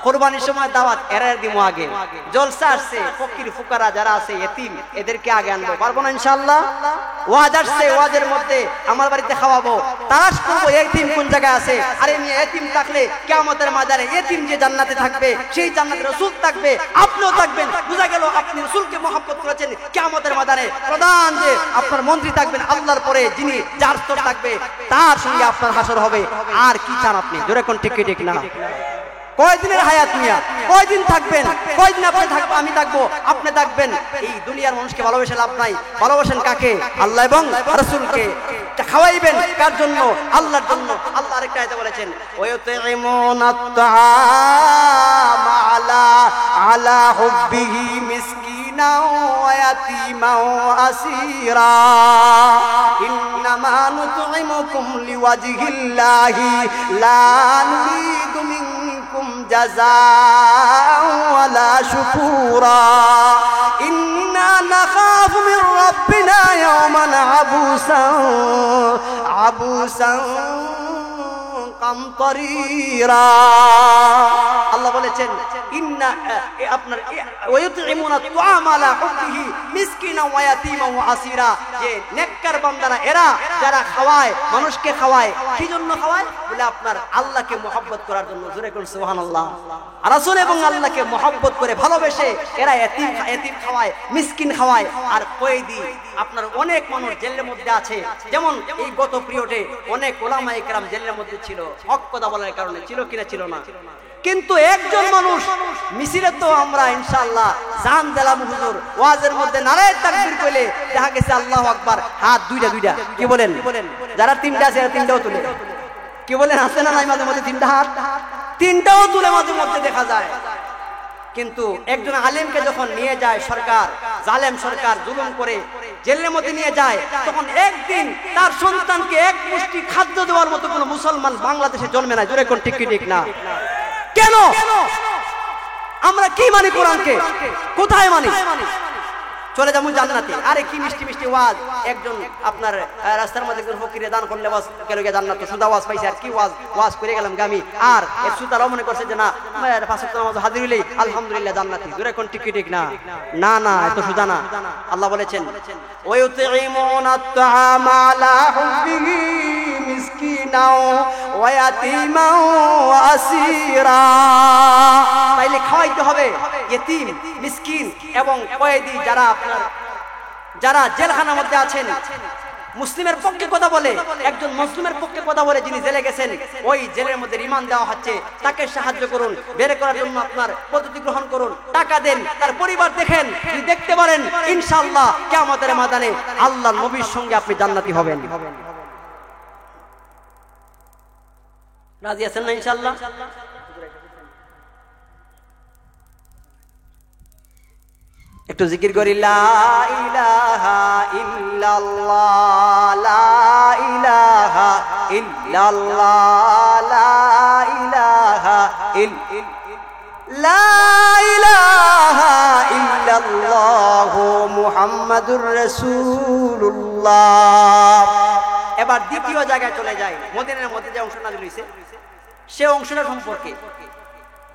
কুরবানির সময় দাওয়াত এরারে দিমু আগে জলসা আসছে ফকির ফুকারা যারা আছে ইতিম এদেরকে আগে আনবো পারবো না ইনশাআল্লাহ ওয়াজ আসছে ওয়াজের মধ্যে আমার বাড়িতে খাওয়াবো তালাশ করব ইতিম কোন জায়গায় আছে আরে নিয়ে ইতিম থাকলে কিয়ামতের ময়দানে ইতিম যে জান্নাতে থাকবে সেই জান্নাতে রাসূল থাকবে আপনিও থাকবেন বুঝা গেল আপনি রাসূলকে মহব্বত করেছেন কিয়ামতের ময়দানে প্রধান যে আপনার মন্ত্রী থাকবেন আল্লাহর পরে যিনি যার স্তর থাকবে তার সঙ্গে আপনার হাসর হবে আর কি চান আপনি জোরে কোন ঠিক ঠিক না কয়দিনের হায়াত নিয়া কয়দিন থাকবেন কয়দিন আপনি থাকবেন আমি থাকবো আপনি থাকবেন এই দুনিয়ার মানুষকে ভালোবেসে লাভ নাই ভালোবাসেন কাকে আল্লাহ এবং রাসূলকে খাওয়াইবেন কার জন্য আল্লাহর জন্য আল্লাহ আরেকটা আয়াতে বলেছেন ওয়ায়ুতিমুনাত তাআমা আলা হুব্বিহি মিসকিনা ওয়া ইয়াতীমা ওয়া আসীরা ইন্নামা নুতঈমুকুম লিওয়াজহিল্লাহি লা নুরিদু মিনকুম জাযাআ ওয়ালা শুকুরা ইন্না নাখাফু মির রাব্বিনা ইয়াওমান আবুসান কামতারিরা আল্লাহ বলেছেন ইন্না আপনার ওয়ায়ুতিমুনা তুআমা আলা হুব্বিহি মিসকিনা ওয়া ইয়াতীমা ওয়া আসীরা যে নেককার বান্দারা এরা যারা খাওয়ায় মানুষকে খাওয়ায় কি জন্য খাওয়ায় বলে আপনার আল্লাহকে মহব্বত করার জন্য জোরে কোন সুবহানাল্লাহ রাসূল এবং আল্লাহকে মহব্বত করে ভালোবেসে এরা ইতিম খাওয়ায় মিসকিন খাওয়ায় আর কয়েদি আপনার অনেক মানুষ জেলের মধ্যে আছে যেমন এই গত পিরিয়ডে অনেক উলামায়ে কেরাম জেলের মধ্যে ছিল হক কথা বলার কারণে ছিল কিনা ছিল না কিন্তু একজন মানুষ মিছিলে তো আমরা ইনশাআল্লাহ জান দিলাম হুজুর ওয়াজের মধ্যে নারায়ে তাকবীর কইলে দেখা গেছে আল্লাহু আকবার হাত দুইটা কি বলেন যারা তিনটা আছে তিনটাও তুলে কি বলেন আছে না নাই মাঝে মধ্যে তিনটা হাত তিনটাও তুলে মাঝে মধ্যে দেখা যায় কিন্তু একজন আলেমকে যখন নিয়ে যায় সরকার জালেম সরকার জুলুম করে জেলের মধ্যে নিয়ে যায় তখন একদিন তার সন্তানকে এক মুষ্টি খাদ্য দেওয়ার মতো কোনো মুসলমান বাংলাদেশে জন্মে না জোরে কোন ঠিক ঠিক না কেন আমরা কি মানি কোরআনকে কোথায় মানি চলে যাবো জান্নাতে। আরে কি মিষ্টি মিষ্টি ওয়াজ, একজন আপনার রাস্তার মধ্যে একজন ফকিরে দান করলে বাস গেল গিয়ে জান্নাত, সুদা ওয়াজ পাইছে আর কি ওয়াজ করে গেলাম গামি, আর এর সুতারাও মনে করছে যে না পাঁচ ওয়াক্ত নামাজ হাজির হইলেই আলহামদুলিল্লাহ জান্নাতি। জোরে কোন ঠিক ঠিক না? না না, এত সুদা না। আল্লাহ বলেছেন ওয়ায়ুতিমুনা আত-তাআমা আলা হুব্বিহি মিসকিনাও ওয়া ইয়াতীমান ওয়া আসীরা। তাইলে খাওয়াইতে হবে ইতিম, মিসকিন এবং কয়েদি, যারা জেলখানার মধ্যে আছেন। মুসলিমের পক্ষে কথা বলে, একজন মুসলিমের পক্ষে কথা বলে যিনি জেলে গেছেন, ওই জেলের মধ্যে রিমান্ড দেওয়া হচ্ছে, তাকে সাহায্য করুন, বের করার জন্য আপনার পদ্ধতি গ্রহণ করুন, টাকা দেন, তার পরিবার দেখেন, যদি দেখতে পারেন ইনশাআল্লাহ কিয়ামতের ময়দানে আল্লাহর নবীর সঙ্গে আপনি জান্নাতি হবেন। রাজি আছেন না ইনশাআল্লাহ? একটু জিকির করি, লা ইলাহা ইল্লাল্লাহ, লা ইলাহা ইল্লাল্লাহ, লা ইলাহা ইল্লাল্লাহ মুহাম্মাদুর রাসূলুল্লাহ। এবার দ্বিতীয় জায়গায় চলে যায়, মদিনার মধ্যে যে অংশটা রয়েছে সে অংশটা সম্পর্কে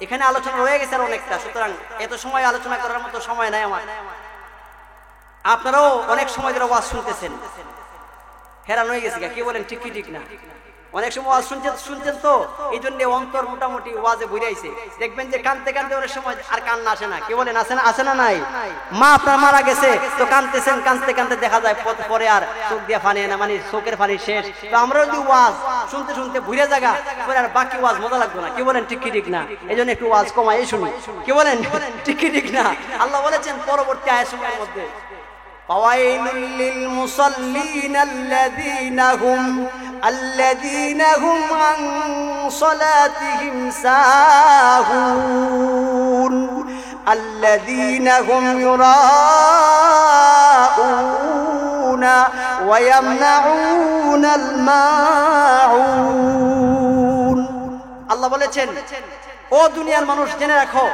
এখানে আলোচনা রয়ে গেছে আর অনেকটা, সুতরাং এত সময় আলোচনা করার মতো সময় নাই আমার। আপনারাও অনেক সময় ধরে ওয়াজ শুনতেছেন, হেরান হয়ে গেছে, কি বলেন ঠিক কি ঠিক না? অনেক সময় ওয়াজ শুনছেন তো এই জন্য অন্তর মোটামুটি ওয়াজে বুঝে আইছে। দেখবেন যে কানতে কানতে অনেক সময় আর কান্না আসে না, কি বলেন আসে না নাই? মা আপনার মারা গেছে তো কানতেছেন, কানতে কানতে দেখা যায় পরে আর চোখ দিয়ে পানি না, মানে চোখের পানি শেষ। তো আমরা যদি ওয়াজ শুনতে শুনতে ভুলে জায়গা পরে আর বাকি ওয়াজ মজা লাগবে না, কি বলেন ঠিক কি ঠিক না? এই জন্য একটু ওয়াজ কমাই শুনি, কি বলেন ঠিক কি ঠিক না? আল্লাহ বলেছেন পরবর্তী আয়াতের মধ্যে, ফাওয়াইলুল লিল মুসাল্লিন আল্লাযীনা হুম আন সালাতিহিম সাহুন আল্লাযীনা হুম ইউরাউনা ওয়া ইয়ামনাউনাল মাউন। আল্লাহ বলেছেন ও দুনিয়ার মানুষ জেনে রাখো,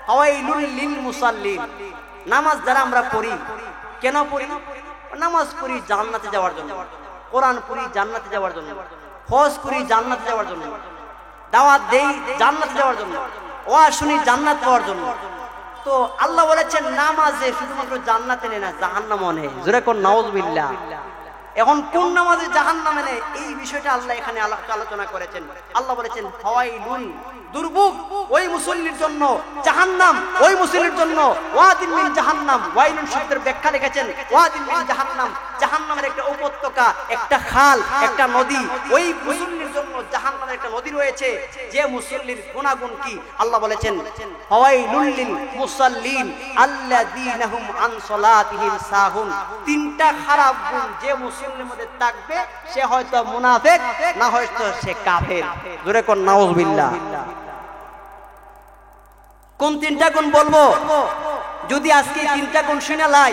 ফাওয়াইলুল লিল মুসাল্লিন, নামাজ যারা আমরা পড়ি, কেন পড়ি? নামাজ পড়ি জান্নাতে যাওয়ার জন্য, কোরআন পড়ি জান্নাতে যাওয়ার জন্য, হজ করি জান্নাতে যাওয়ার জন্য, দাওয়াত দেই জান্নাতে যাওয়ার জন্য, ওয়াজ শুনি জান্নাত পাওয়ার জন্য। তো আল্লাহ বলেছেন নামাজে শুধুমাত্র জান্নাতে নেই না, জাহান্নামও নেই। জোরে কোন নাউযুবিল্লাহ। এখন কোন নামাজে জাহান্নামে নেই এই বিষয়টা আল্লাহ এখানে আলোচনা করেছেন। আল্লাহ বলেছেন ফাওয়াইলুন, দুর্ভোগ ওই মুসল্লির জন্য, জাহান্নাম ওই মুসল্লির জন্য। ওয়াদিন মিন জাহান্নাম, ওয়াইলুন শব্দের ব্যাখ্যা লিখেছেন ওয়াদিন মিন জাহান্নাম, জাহান্নামের একটা উপত্যকা, একটা খাল, একটা নদী। ওই মুসল্লির জন্য জাহান্নামের একটা নদী রয়েছে, যে মুসল্লির গুনাহগুণ কি? আল্লাহ বলেছেন ফাওয়াইলুল লিল মুসাল্লিন আল্লাযীনা হুম আন সালাতিহিম সাহুন। তিনটা খারাপ গুণ যে মুসল্লির মধ্যে থাকবে সে হয়তো মুনাফিক, না হয়তো সে কাফের। জোরে কোন নাউযুবিল্লাহ। কোন তিনটা গুণ বলবো? যদি আজকে তিনটা গুণ শুনে লাই,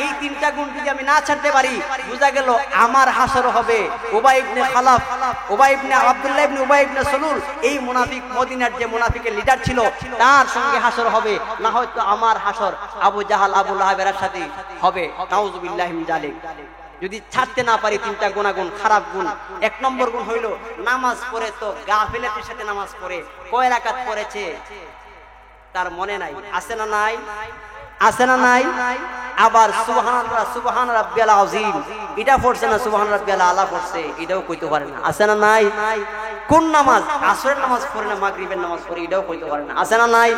এই তিনটা গুণ যদি আমি না ছাড়তে পারি, বোঝা গেল আমার হাসর হবে উবাই ইবনে খালাফ, উবাই ইবনে আব্দুল্লাহ ইবনে উবাই ইবনে সালুল, এই মুনাফিক, মদিনার যে মুনাফিকের লিডার ছিল তার সঙ্গে হাসর হবে, না হয়তো আমার হাসর আবু জাহাল আবু লাহাবের সাথে হবে। নাউযুবিল্লাহি মিন যালিক। যদি ছাড়তে না পারি তিনটা গুণাগুণ, খারাপ গুণ, এক নম্বর গুণ হইল নামাজ পড়ে তো গাফিলাতির সাথে নামাজ পড়ে, কয় রাকাত পড়েছে তার মনে নাই। আছে না নাই? আছে না নাই? আবার সুবহানাল্লাহ সুবহান রাব্বিয়াল আযীম এটা পড়ছে না, সুবহান রাব্বিয়াল আলা পড়ছে, এটাও কইতে পারে না। আছে না নাই? কোন নামাজ? আসরের নামাজ পড়ে না, মাগরিবের নামাজ পড়ে, এটাও কইতে পারে না। আছে না নাই?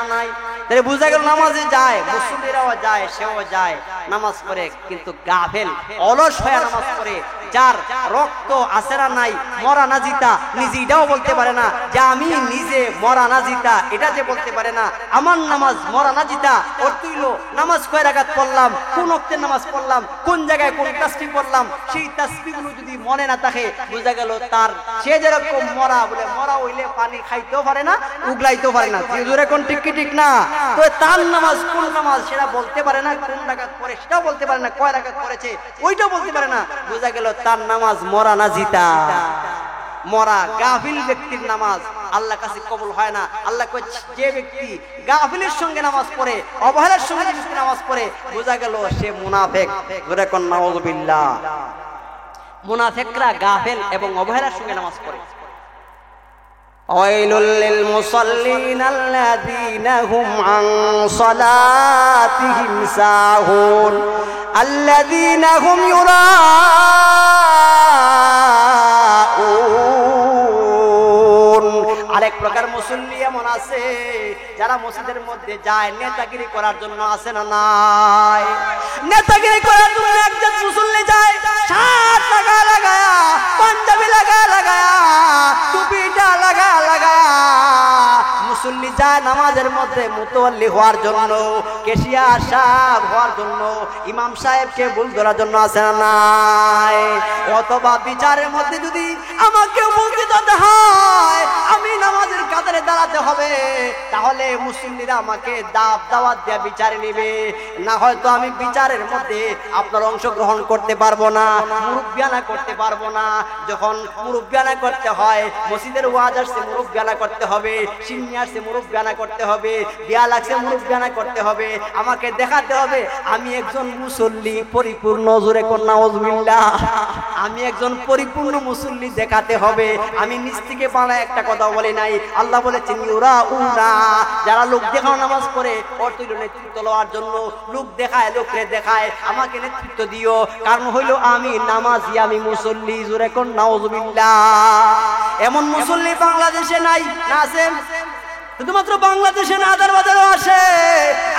তাহলে বুঝা গেল নামাজে যায়, মুসল্লিরাও যায়, সেও যায়, নামাজ পড়ে, কিন্তু গাফেল অলস হয়ে নামাজ পড়ে, যার রক্ত আছে না নাই, মরা না জিতা, নিজে এটাও বলতে পারে না যে আমি নিজে মরা না জিতা, এটা যে বলতে পারে না। আমার নামাজ মরা না জিতা অর্থ হইল নামাজ কয় রাকাত পড়লাম, কোন ওয়াক্তের নামাজ পড়লাম, কোন জায়গায় কোন তাসবিহ পড়লাম, সেই তাসবিহগুলো যদি মনে না থাকে, বোঝা গেল তার সে যেরকম মরা, বলে মরা হইলে পানি খাইতেও পারে না, উগলাইতেও পারে না। জোরে কোন ঠিক কি ঠিক না? তো তার নামাজ কোন নামাজ সেটা বলতে পারে না, কোন রাকাত পড়ে সেটাও বলতে পারে না, কয় রাকাত পড়েছে ওইটাও বলতে পারে না, বোঝা গেল তার নামাজ মরা না জিতা। মরা গাফিল ব্যক্তির নামাজ আল্লাহ কাছে কবুল হয় না। আল্লাহ কয় যে ব্যক্তি গাফিলের সঙ্গে নামাজ পড়ে, অবহেলার সঙ্গে যে ব্যক্তি নামাজ পড়ে, বোঝা গেল সে মুনাফিক। জোরে কোন নাউযুবিল্লাহ। মুনাফিকরা গাফিল এবং অবহেলার সঙ্গে নামাজ পড়ে। ওয়াইলুল লিল মুসাল্লিন আল্লাযীনা হুম আন সালাতিহিম সাহুন আল্লাযীনা হুম ইউরাউন। আরেক প্রকার মুসল্লি এমন আছে যারা মসজিদের মধ্যে যায় নেতাগিরি করার জন্য, আছে না নাই? নেতাগিরি করার জন্য একজন মুসল্লি যায় শার্ট লাগায়া, পাঞ্জাবি লাগায়া, টুপিটা লাগায়া। মুসল্লি যায় নামাজের মধ্যে মুতাওয়াল্লি হওয়ার জন্য, কেশিয়ার সাহেব হওয়ার জন্য, ইমাম সাহেবকে ভুল ধরার জন্য, আছে না নাই? অথবা বিচারের মধ্যে যদি আমাকে উপস্থিত হতে হয়, আমি নামাজের কাতারে দাঁড়াতে হবে, তাহলে মুসল্লিরা আমাকে দাওয়াত দিয়ে বিচারে নেবে। না হয়তো আমি বিচারের মধ্যে আপনার অংশগ্রহণ করতে পারবো না, মুরব্বিয়ানা করতে পারবো না। যখন মুরব্বিয়ানা করতে হয়, মসজিদের ওয়াজ আসছে মুরব্বিয়ানা করতে হবে, সিন্নি আসছে মুরব্বিয়ানা করতে হবে, বিয়া লাগছে মুরব্বিয়ানা করতে হবে। আমাকে দেখাতে হবে আমি একজন মুসল্লি পরিপূর্ণ। জোরে কোন নাউযুবিল্লাহ। আমি একজন পরিপূর্ণ মুসল্লি দেখাতে হবে। আমি নিজ থেকে বানায় একটা কথা বলি নাই। আল্লাহ বলেছেন ইউরাউনা, যারা লোক দেখানো নামাজ পড়ে অর্থ নেতৃত্ব লওয়ার জন্য, লোক দেখায়, লোকরে দেখায়, আমাকে নেতৃত্ব দিও। কারণ হইল আমি নামাজি, আমি মুসল্লি। জোরে কোন নাউযুবিল্লাহ। এমন মুসল্লি বাংলাদেশে নাই, না আছে? শুধুমাত্র বাংলাদেশে না, আদার বাজারেও আছে,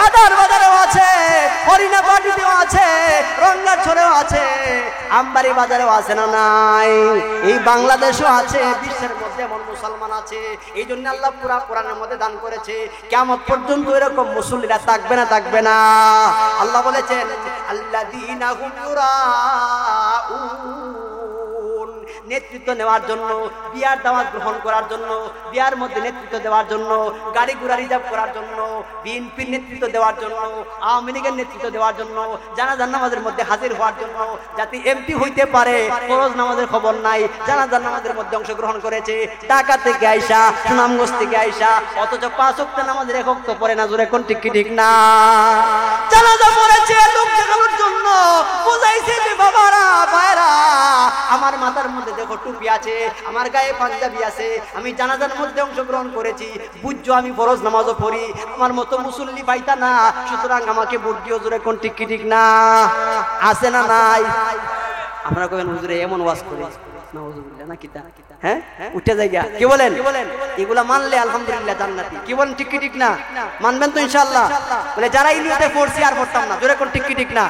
আদার বাজারেও আছে, হরিণা পাটিতেও আছে, রঙ্গাছড়েও আছে, আমবাড়ি বাজারেও আছে না নাই? এই বাংলাদেশও আছে, বিশ্বের মধ্যে এমন মুসলমান আছে। এই জন্য আল্লাহ পুরা কোরআনের মধ্যে দান করেছে কিয়ামত পর্যন্ত এরকম মুসল্লিরা থাকবে না, থাকবে না। আল্লাহ বলেছেন আল্লাযীনা হুম ইউরাউন, নেতৃত্ব নেওয়ার জন্য, বিয়ার দাওয়াত গ্রহণ করার জন্য, বিয়ার মধ্যে নেতৃত্ব দেওয়ার জন্য, গাড়ি ঘোড়া রিজার্ভ করার জন্য, বিএনপির নেতৃত্ব দেওয়ার জন্য, আওয়ামী লীগের নেতৃত্ব দেওয়ার জন্য, জানাজার নামাজের মধ্যে হাজির হওয়ার জন্য, যাতে এমপি হইতে পারে, ফরজ নামাজের খবর নাই, জানাজার নামাজের মধ্যে অংশগ্রহণ করেছে, ঢাকা থেকে আইসা, সুনামগঞ্জ থেকে আইসা, অথচ 5 ওয়াক্ত নামাজের 1 ওয়াক্ত পড়ে না। জোরে কোন ঠিক কি ঠিক না? জানাজা পড়েছে লোক দেখানোর জন্য, বুঝাইছে যে বাবারা ভাইরা, আমার মাথার মধ্যে দেখো টুপি আছে, আমার গায়ে পাঞ্জাবি আছে, আমি জানাজার মধ্যে অংশগ্রহণ করেছি, বুঝছো আমি ফরজ নামাজও পড়ি, আমার মতো মুসল্লি পাইতা না, সুতরাং আমাকে ভোট দিও। জোরে কোন ঠিক কি ঠিক না? আছে না নাই? আপনারা কবেন হুজুরে এমন ওয়াজ করে নাউযুবিল্লাহ না কিতা? হ্যাঁ, উঠে যায় গিয়া। কি বলেন? এগুলা মানলে আলহামদুলিল্লাহ জান্নাতি। কি বলেন ঠিক কি ঠিক না? মানবেন তো ইনশাআল্লাহ? বলে যারা ইলিয়াতে পড়ছি আর পড়তাম না। জোরে কোন ঠিক কি ঠিক না?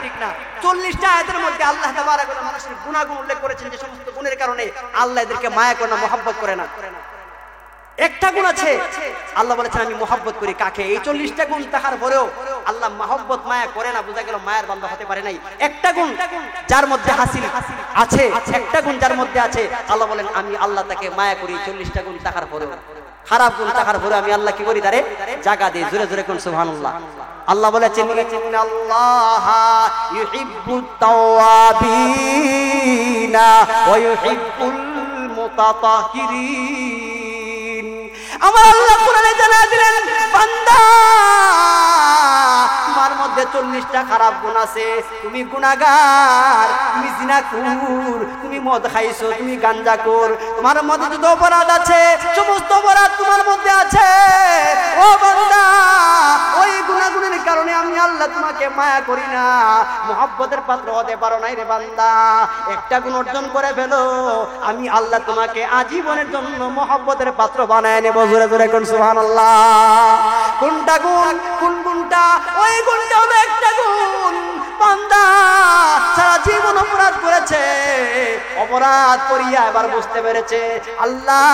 40টা আয়াতের মধ্যে আল্লাহ তাবারক ওয়া তাআলা মানুষের গুনাহগুণ উল্লেখ করেছেন, যে সমস্ত গুণের কারণে আল্লাহ এদেরকে মায়া করে না, মহব্বত করে না। একটা গুণ আছে, আল্লাহ বলেছেন আমি মহব্বত করি কাকে? এই 40টা গুণ থাকার পরেও আল্লাহ মহব্বত মায়া করে না, বোঝা গেল মায়ের বান্দা হতে পারে নাই। একটা গুণ যার মধ্যে হাসিল আছে, একটা গুণ যার মধ্যে আছে, আল্লাহ বলেন আমি আল্লাহ তাকে মায়া করি। 40টা গুণ থাকার পরেও, খারাপ গুণ থাকার পরেও আমি আল্লাহ কি করি? তারে জায়গা দিই। জোরে জোরে কোন সুবহানাল্লাহ। আল্লাহ বলেছেন আল্লাহ ইউহিব্বুত তাওয়াবিনা ওয়া ইউহিব্বুল মুতাতাহিরিন। আমার আল্লাহ কোরআনে জানায় দিলেন বান্দা তোমার মধ্যে 40টা খারাপ গুণ আছে, তুমি গুনাহগার, তুমি জিনাকুর, তুমি মদ খাইছো, তুমি গাঞ্জাখোর, তোমার মধ্যে যত অপরাধ আছে সমস্ত অপরাধ তোমার মধ্যে আছে। ও বান্দা, ওই গুনাহগুনের কারণে আমি আল্লাহ তোমাকে মায়া করি না, মহব্বতের পাত্র হতে পারো নাই রে বান্দা। একটা গুণ অর্জন করে ফেলো, আমি আল্লাহ তোমাকে আজীবনের জন্য মহব্বতের পাত্র বানায় নেব। জোরে জোরে কোন সুবহানাল্লাহ। কোনটা গুণ? কোন গুণটা? ওই গুণটা হলো একটা গুণ, বান্দা সারা জীবন অপরাধ করেছে, অপরাধ করিয়া এবার বুঝতে পেরেছে আল্লাহ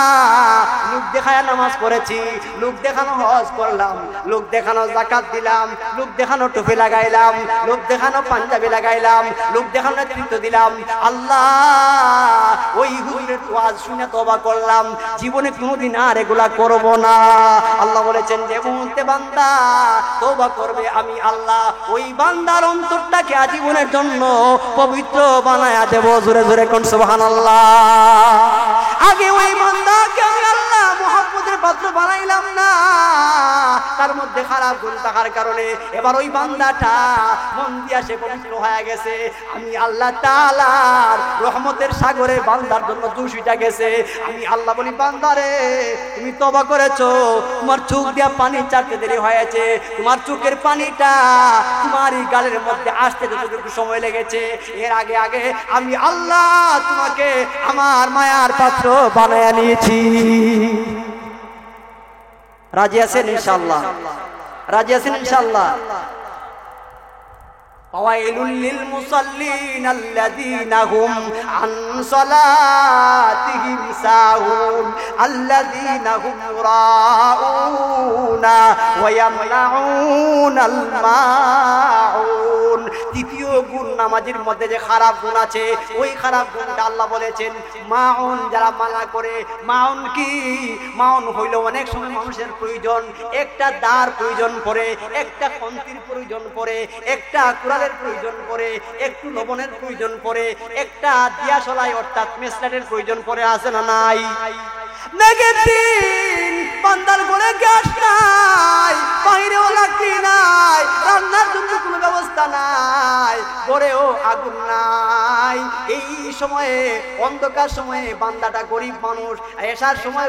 লোক দেখায় নামাজ পড়েছি, লোক দেখানো হজ করলাম, লোক দেখানো যাকাত দিলাম, লোক দেখানো টুপি লাগাইলাম, লোক দেখানো পাঞ্জাবি লাগাইলাম, লোক দেখানো নেতৃত্ব দিলাম। আল্লাহ ওই হুজুরের ওয়াজ শুনে তওবা করলাম, জীবনে কোনোদিন আর এগুলা করব না। আল্লাহ বলেছেন যে মুহূর্তে বান্দা তওবা করবে, আমি আল্লাহ ওই বান্দার অন্তরটাকে আজীবনের জন্য পবিত্র বানায়া দেব। জোরে জোরে কোন সুবহানাল্লাহ। আগে ওই বান্দাকে আমি আল্লাহ মুহাম্মদের পাত্র বানাইলাম না, তার মধ্যে খারাপ গুণ থাকার কারণে এবার ওই বান্দাটা মন দিয়া সে পবিত্র হয়ে গেছে। আমি আল্লাহ তাআলার রহমতের সাগরে বান্দার জন্য দূষিটা গেছে। আমি আল্লাহ বলি, বান্দারে তুমি তওবা করেছো, তোমার চোখ দিয়া পানি চাটতে দেরি হয়েছে, তোমার চোখের পানিটা তোমার এই গালের মধ্যে আসতে যতটুকু সময় লেগেছে, এর আগে আগে আমি আল্লাহ তোমাকে আমার মায়ার পাত্র বানায় নিয়েছি। রাজি আছেন ইনশাআল্লাহ? রাজি আছেন ইনশাআল্লাহ? ফাওয়াইলুল লিল মুসাল্লিন আল্লাযীনা হুম আন সালাতিহিম সাহুন আল্লাযীনা হুম ইউরাউনা ওয়া ইয়ামনাউনাল মাউন। দ্বিতীয় গুণ নামাজের মধ্যে যে খারাপ গুণ আছে, ওই খারাপ গুণটা আল্লাহ বলেছেন মাউন, যারা মানা করে। মাউন কি? মাউন হইল অনেক সময় মানুষের প্রয়োজন, একটা দাঁড় প্রয়োজন পড়ে, একটা খন্তির প্রয়োজন পড়ে, একটা কুড়ালের প্রয়োজন পড়ে, একটু লবণের প্রয়োজন পড়ে, একটা দিয়াশলাই অর্থাৎ মেসলাটের প্রয়োজন পড়ে, আছে না নাই? নেগেটিভ বান্দার ঘরে গ্যাস নাই, বাইরেও লাকড়ি নাই, রান্নার জন্য কোনো ব্যবস্থা নাই, ঘরেও আগুন নাই। এই সময়ে অন্ধকার সময়ে বান্দাটা গরিব মানুষ, এসার সময়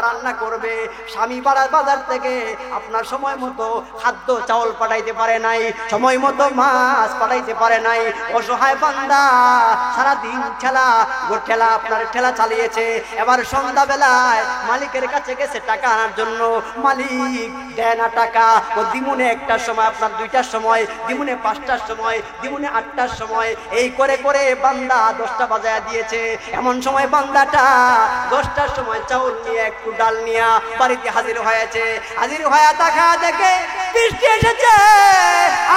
রান্না করবে, স্বামী পাড়ার বাজার থেকে আপনার সময় মতো খাদ্য চাউল পাঠাইতে পারে নাই, সময় মতো মাছ পাঠাইতে পারে নাই। অসহায় বান্দা সারাদিন ঠেলা আপনার ঠেলা চালিয়েছে, এবার সন্ধ্যাবেলায় মালিকের কাছে গেছে টাকা আনার জন্য। মালিক দেয় না টাকা। ও দিমুনে 1টার সময়, আপনার 2টার সময়, দিমুনে 5টার সময়, দিমুনে 8টার সময়, এই করে করে বান্দা 10টা বাজায় দিয়েছে। এমন সময় বান্দাটা 10টার সময় চাউল নিয়ে একটু ডাল নিয়ে বাড়িতে হাজির হয়েছে। হাজির হয়ে দেখা দেখে বৃষ্টি এসেছে,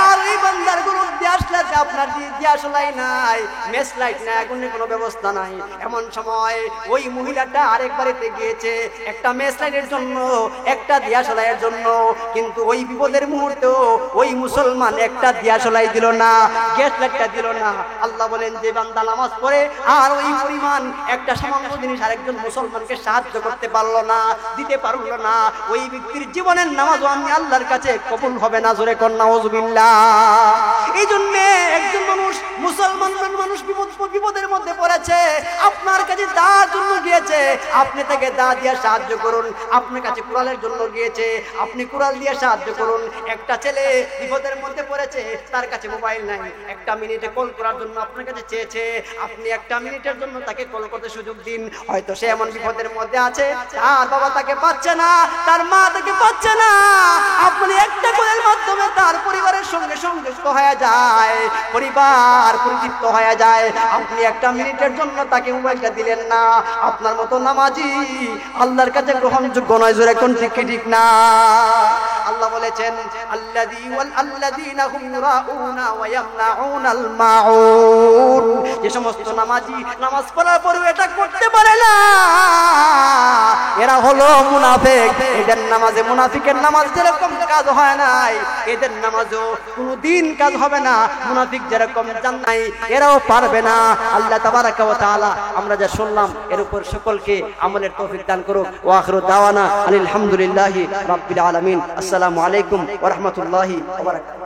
আর ওই বান্দার গুলো আসলে আপনার দিয়াশলাই নাই, মেস লাইট নাই, আগুনের কোনো ব্যবস্থা নাই। এমন সময় ওই মহিলাটা আরেক বাড়িতে গিয়েছে একটা মেস লাইটের জন্য, একটা দিয়াশলাইয়ের জন্য, কিন্তু ওই বিপদের মুহূর্তে ওই মুসলমান একটা দিয়াশলাই দিল না, গ্যাস লাইটটা দিল না। আল্লাহ বলেন যে বান্দা নামাজ পড়ে আর ওই পরিমাণ একটা সামান্য জিনিস আরেকজন মুসলমানকে সাহায্য করতে পারলো না, দিতে পারলো না, ওই ব্যক্তির জীবনের নামাজও আমি আল্লাহর কাছে কবুল হবে না। জোরে কর নাউযুবিল্লাহ। এই জন্য একজন মানুষ, মুসলমান মানুষ বিপদের মধ্যে পড়েছে, আপনার কাছে দার জন্য গিয়েছে, আপনি তাকে দা দিয়ে সাহায্য করুন। আপনার কাছে কুড়ালের জন্য গিয়েছে, আপনি কুড়াল দিয়ে সাহায্য করুন। একটা ছেলে বিপদের মধ্যে পড়েছে, তার কাছে মোবাইল নাই, 1 মিনিটে কল করার জন্য আপনার কাছে চেয়েছে, আপনি 1 মিনিটের জন্য তাকে কল করতে সুযোগ দিন। হয়তো সে এমন বিপদের মধ্যে আছে, তার বাবা তাকে পাচ্ছে না, তার মা তাকে পাচ্ছে না, আপনি একটা কলের মাধ্যমে তার পরিবারের সঙ্গে সংযুক্ত হয়ে যায়, পরিবার পরিচিত হয়ে যায়। আপনি 1 মিনিটের জন্য তাকে মোবাইলটা দিলেন না, আপনার মতো নামাজি আল্লাহর কাছে গ্রহণযোগ্য নয়। জোরে কোন ঠিক না? আল্লাহ বলেছেন আল্লাযীনা হুম ইউরাউনা ওয়া ইয়ামনাউনাল মাউন। যে সমস্ত নামাজি নামাজ পড়ার পরেও এটা করতে পারে না, এরা হলো মুনাফিক। এদের নামাজে, মুনাফিকের নামাজ যেরকম কাজ হয় নাই, এদের নামাজও কোনোদিন কাজ হবে না। মুনাফিক যেরকম জান নাই, এরাও পারবে না। আল্লাহ তাবারাকা ওয়া তাআলা আমরা যা শুনলাম এর উপর সকলকে আমলের তৌফিক দান করুক। ওয়া আখিরু দাওয়ানা আলহামদুলিল্লাহি রাব্বিল আলামিন। আসসালামু আলাইকুম ওয়া রাহমাতুল্লাহি ওয়া বারাকাতুহু।